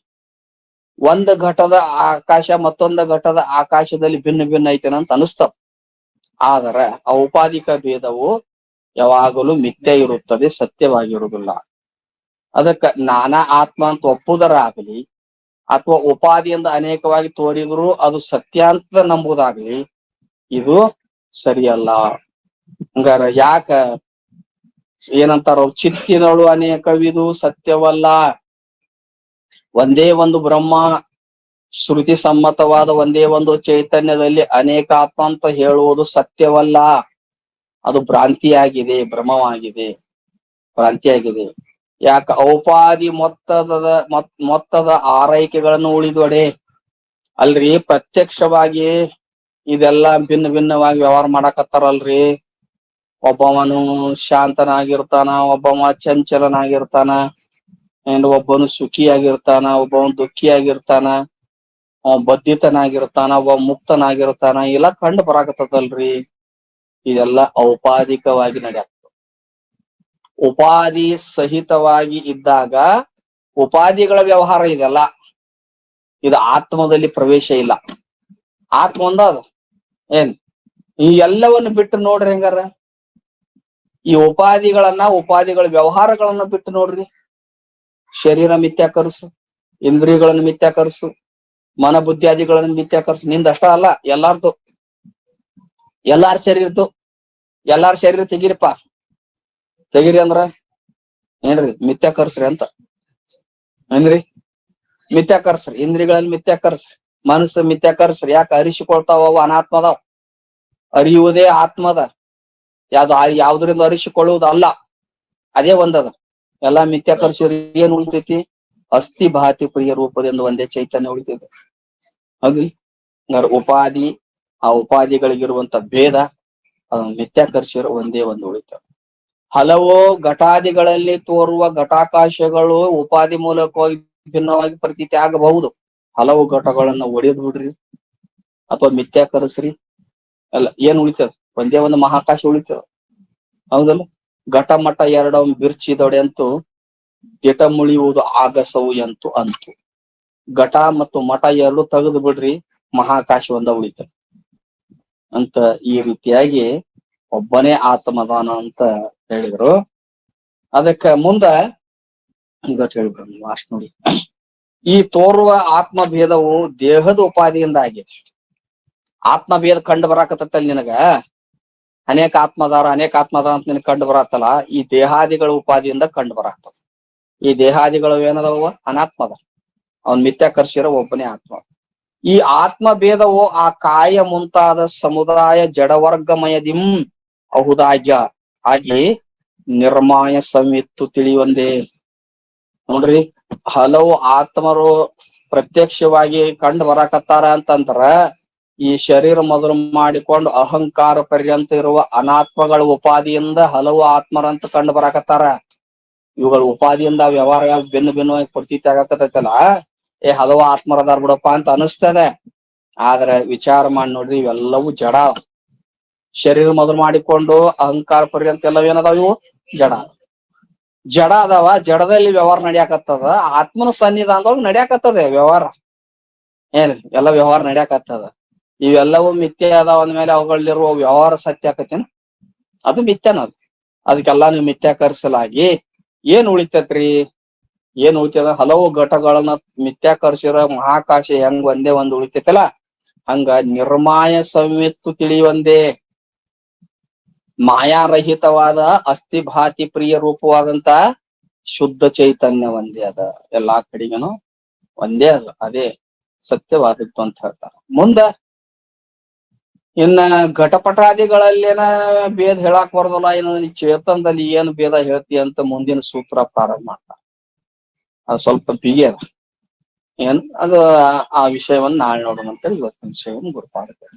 ಒಂದು ಘಟದ ಆಕಾಶ ಮತ್ತೊಂದು ಘಟದ ಆಕಾಶದಲ್ಲಿ ಭಿನ್ನ ಐತೇನ ಅಂತ ಅನಿಸ್ತದ. ಆದರೆ ಔಪಾಧಿಕ ಭೇದವು ಯಾವಾಗಲೂ ಮಿಥ್ಯ ಇರುತ್ತದೆ, ಸತ್ಯವಾಗಿರುವುದಿಲ್ಲ. ಅದಕ್ಕ ನಾನಾ ಆತ್ಮ ಅಂತ ಒಪ್ಪುದರಾಗಲಿ ಅಥವಾ ಉಪಾಧಿಯಿಂದ ಅನೇಕವಾಗಿ ತೋರಿದ್ರು ಅದು ಸತ್ಯ ಅಂತ ನಂಬುದಾಗ್ಲಿ ಇದು ಸರಿಯಲ್ಲ. ಹಂಗಾರ ಯಾಕ ಏನಂತಾರ, ಚಿತ್ತಿನಳು ಅನೇಕವಿದು ಸತ್ಯವಲ್ಲ, ಒಂದೇ ಒಂದು ಬ್ರಹ್ಮ ಶ್ರುತಿ ಸಮ್ಮತವಾದ ಒಂದೇ ಒಂದು ಚೈತನ್ಯದಲ್ಲಿ ಅನೇಕ ಆತ್ಮ ಅಂತ ಹೇಳುವುದು ಸತ್ಯವಲ್ಲ, ಅದು ಭ್ರಾಂತಿಯಾಗಿದೆ, ಭ್ರಮವಾಗಿದೆ, ಭ್ರಾಂತಿಯಾಗಿದೆ. ಯಾಕ ಔಪಾದಿ ಮೊತ್ತದ ಆರೈಕೆಗಳನ್ನು ಉಳಿದೊಡೆ ಅಲ್ರಿ, ಪ್ರತ್ಯಕ್ಷವಾಗಿ ಇದೆಲ್ಲಾ ಭಿನ್ನವಾಗಿ ವ್ಯವಹಾರ ಮಾಡಾಕತ್ತಾರಲ್ರಿ. ಒಬ್ಬವನು ಶಾಂತನಾಗಿರ್ತಾನ, ಒಬ್ಬವ ಚಂಚಲನಾಗಿರ್ತಾನ, ಒಬ್ಬನು ಸುಖಿಯಾಗಿರ್ತಾನ, ಒಬ್ಬವನು ದುಃಖಿಯಾಗಿರ್ತಾನ, ಬದ್ಧಿತನಾಗಿರ್ತಾನ, ಒಬ್ಬ ಮುಕ್ತನಾಗಿರ್ತಾನ, ಇಲ್ಲ ಕಂಡು ಬರಾಕತ್ತದಲ್ರಿ. ಇದೆಲ್ಲ ಔಪಾಧಿಕವಾಗಿ ನಡೆಯುತ್ತೆ. ಉಪಾಧಿ ಸಹಿತವಾಗಿ ಇದ್ದಾಗ ಉಪಾಧಿಗಳ ವ್ಯವಹಾರ ಇದೆಲ್ಲ, ಇದು ಆತ್ಮದಲ್ಲಿ ಪ್ರವೇಶ ಇಲ್ಲ. ಆತ್ಮ ಒಂದ ಅದ ಏನ್, ಈ ಎಲ್ಲವನ್ನು ಬಿಟ್ಟು ನೋಡ್ರಿ. ಹೆಂಗಾರ ಈ ಉಪಾಧಿಗಳ ವ್ಯವಹಾರಗಳನ್ನ ಬಿಟ್ಟು ನೋಡ್ರಿ. ಶರೀರ ಮಿಥ್ಯಾಕರಿಸು, ಇಂದ್ರಿಯಗಳನ್ನು ಮಿಥ್ಯಾಕರಿಸು, ಮನ ಬುದ್ಧಿಯಾದಿಗಳನ್ನು ಮಿಥ್ಯಾಕರಿಸು. ನಿಂದ ಅಷ್ಟ ಅಲ್ಲ, ಎಲ್ಲಾರ ಶರೀರ ತೆಗಿರಿ ಅಂದ್ರ ಏನ್ರಿ, ಮಿಥ್ಯಾಕರಿಸ್ರಿ ಅಂತ ಏನ್ರಿ, ಮಿಥ್ಯಾಕರಿಸ್ರಿ. ಇಂದ್ರಿಯಗಳನ್ನ ಮಿಥ್ಯಾಕರಿಸ್ರಿ, ಮನಸ್ಸು ಮಿಥ್ಯಾಕರಿಸ್ರಿ. ಯಾಕೆ ಅರಿಸಿಕೊಳ್ತಾವ? ಅನಾತ್ಮದಾವ್. ಅರಿಯುವುದೇ ಆತ್ಮದ, ಯಾವ್ದ್ರಿಂದ ಅರಿಸಿಕೊಳ್ಳುವುದು ಅಲ್ಲ, ಅದೇ ಒಂದದ. ಎಲ್ಲಾ ಮಿಥ್ಯಾಕರಿಸಿರಿ ಏನ್ ಉಳಿತೈತಿ? ಅಸ್ಥಿ ಭಾತಿ ಪ್ರಿಯ ರೂಪದಿಂದ ಒಂದೇ ಚೈತನ್ಯ ಉಳಿತೈತಿ. ಹೌದ್ರಿ? ಉಪಾಧಿ, ಆ ಉಪಾಧಿಗಳಿಗಿರುವಂತ ಭೇದ ಅದನ್ನು ಮಿಥ್ಯಾಕರಿಸಿರೋ ಒಂದೇ ಒಂದು ಉಳಿತಾವ. ಹಲವು ಘಟಾದಿಗಳಲ್ಲಿ ತೋರುವ ಘಟಾಕಾಶಗಳು ಉಪಾಧಿ ಮೂಲಕವಾಗಿ ಭಿನ್ನವಾಗಿ ಪ್ರತೀತಿ ಆಗಬಹುದು. ಹಲವು ಘಟಗಳನ್ನ ಒಡೆದು ಬಿಡ್ರಿ ಅಥವಾ ಮಿಥ್ಯಾಕರಿಸ್ರಿ, ಅಲ್ಲ ಏನ್ ಉಳಿತದ? ಒಂದೇ ಒಂದು ಮಹಾಕಾಶ ಉಳಿತದ. ಹೌದಲ್ಲ? ಘಟ ಮಠ ಎರಡವ ಬಿರ್ಚಿದೊಡೆ ಅಂತೂ ದಿಟ ಮುಳಿಯುವುದು ಆಗಸವು ಅಂತು. ಘಟ ಮತ್ತು ಮಠ ಎರಡು ತೆಗೆದು ಬಿಡ್ರಿ, ಮಹಾಕಾಶ ಒಂದ ಉಳಿತದ ಅಂತ. ಈ ರೀತಿಯಾಗಿ ಒಬ್ಬನೇ ಆತ್ಮದಾನ ಅಂತ ಹೇಳಿದ್ರು. ಅದಕ್ಕ ಮುಂದ ಗಟ್ ಹೇಳ್ಬಿಡ ಅಷ್ಟ್ ನೋಡಿ. ಈ ತೋರುವ ಆತ್ಮಭೇದವು ದೇಹದ ಉಪಾದಿಯಿಂದ ಆಗಿದೆ. ಆತ್ಮಭೇದ ಕಂಡು ಬರಾಕತ್ತಲ್ಲ ನಿನಗ, ಅನೇಕ ಆತ್ಮದಾರ ಅಂತ ನಿನಗೆ ಕಂಡು ಬರತ್ತಲ್ಲ, ಈ ದೇಹಾದಿಗಳ ಉಪಾದಿಯಿಂದ ಕಂಡು ಬರಾಕ್ತದ. ಈ ದೇಹಾದಿಗಳು ಏನದವ ಅನಾತ್ಮದ, ಅವನ್ ಮಿಥ್ಯಾಕರ್ಷಿರೋ ಒಬ್ಬನೇ ಆತ್ಮ. ಈ ಆತ್ಮಭೇದವು ಆ ಕಾಯ ಮುಂತಾದ ಸಮುದಾಯ ಜಡವರ್ಗಮಯದಿಂ ಅಹುದಾಗ್ಯ ಆಗಿ ನಿರ್ಮಾಯ ಸಂವಿತ್ತು ತಿಳಿಯೊಂದೇ. ನೋಡ್ರಿ, ಹಲವು ಆತ್ಮರು ಪ್ರತ್ಯಕ್ಷವಾಗಿ ಕಂಡು ಬರಾಕತ್ತಾರ ಅಂತಂದ್ರ ಈ ಶರೀರ ಮೊದಲು ಮಾಡಿಕೊಂಡು ಅಹಂಕಾರ ಪರ್ಯಂತ ಇರುವ ಅನಾತ್ಮಗಳ ಉಪಾದಿಯಿಂದ ಹಲವು ಆತ್ಮರಂತ ಕಂಡು ಬರಾಕತ್ತಾರ. ಇವುಗಳ ಉಪಾದಿಯಿಂದ ವ್ಯವಹಾರ ಭಿನ್ನ ಭಿನ್ನವಾಗಿ ಪ್ರತೀತಿ ಆಗಾಕತ್ತೈತಲ್ಲ, ಹಲವು ಆತ್ಮರದಾರ ಬಿಡಪ್ಪ ಅಂತ ಅನಿಸ್ತದೆ. ಆದ್ರೆ ವಿಚಾರ ಮಾಡಿ ನೋಡ್ರಿ, ಇವೆಲ್ಲವೂ ಜಡ. ಶರೀರ ಮೊದಲು ಮಾಡಿಕೊಂಡು ಅಹಂಕಾರ ಪರ್ಯಂತ ಎಲ್ಲವೇನದಾವ, ಇವು ಜಡ. ಜಡ ಅದಾವ, ಜಡದಲ್ಲಿ ವ್ಯವಹಾರ ನಡಿಯಾಕತ್ತದ. ಆತ್ಮನ ಸನ್ನಿಧಾನದೊಳಗೆ ನಡಿಯಾಕತ್ತದೆ ವ್ಯವಹಾರ. ಏನ್ ಎಲ್ಲ ವ್ಯವಹಾರ ನಡಿಯಾಕತ್ತದ. ಇವೆಲ್ಲವೂ ಮಿಥ್ಯೆ ಅದಾವ ಅಂದ್ಮೇಲೆ ಅವುಗಳಲ್ಲಿರುವ ವ್ಯವಹಾರ ಸತ್ಯ ಆಕತ್ತೇನ? ಅದು ಮಿಥ್ಯನದು. ಅದಕ್ಕೆಲ್ಲಾ ನೀವು ಮಿಥ್ಯಾಕರಿಸಲಾಗಿ ಏನ್ ಉಳಿತೈತ್ರಿ? ಏನ್ ಉಳಿತದ? ಹಲವು ಘಟಗಳನ್ನ ಮಿಥ್ಯಾಕರಿಸಿರೋ ಮಹಾಕಾಶ ಹೆಂಗ್ ಒಂದೇ ಒಂದು ಉಳಿತೈತಲ್ಲ, ಹಂಗ ನಿರ್ಮಾಯ ಸಂವಿತ್ತು ತಿಳಿಯುವಂದೇ, ಮಾಯಾರಹಿತವಾದ ಅಸ್ಥಿಭಾತಿ ಪ್ರಿಯ ರೂಪವಾದಂತ ಶುದ್ಧ ಚೈತನ್ಯ ಒಂದೇ ಅದ. ಎಲ್ಲಾ ಕಡೆಗನು ಒಂದೇ ಅದ, ಅದೇ ಸತ್ಯವಾದದ್ದು ಅಂತ ಹೇಳ್ತಾರ. ಮುಂದ ಇನ್ನ ಘಟಪಟಾದಿಗಳಲ್ಲೇನ ಭೇದ ಹೇಳಾಕ್ ಬರೋದಲ್ಲ, ಇನ್ನು ಚೇತನದಲ್ಲಿ ಏನ್ ಭೇದ ಹೇಳ್ತಿ ಅಂತ ಮುಂದಿನ ಸೂತ್ರ ಪ್ರಾರಂಭ ಮಾಡ್ತಾರ. ಅದು ಸ್ವಲ್ಪ ಬಿಗಿ ಅದ. ಏನ್ ಅದು ಆ ವಿಷಯವನ್ನ ನಾಳೆ ನೋಡೋಣ ಅಂತ ಇವತ್ತಿನ ವಿಷಯವನ್ನು ಗುರುಪಾಡುತ್ತೆ.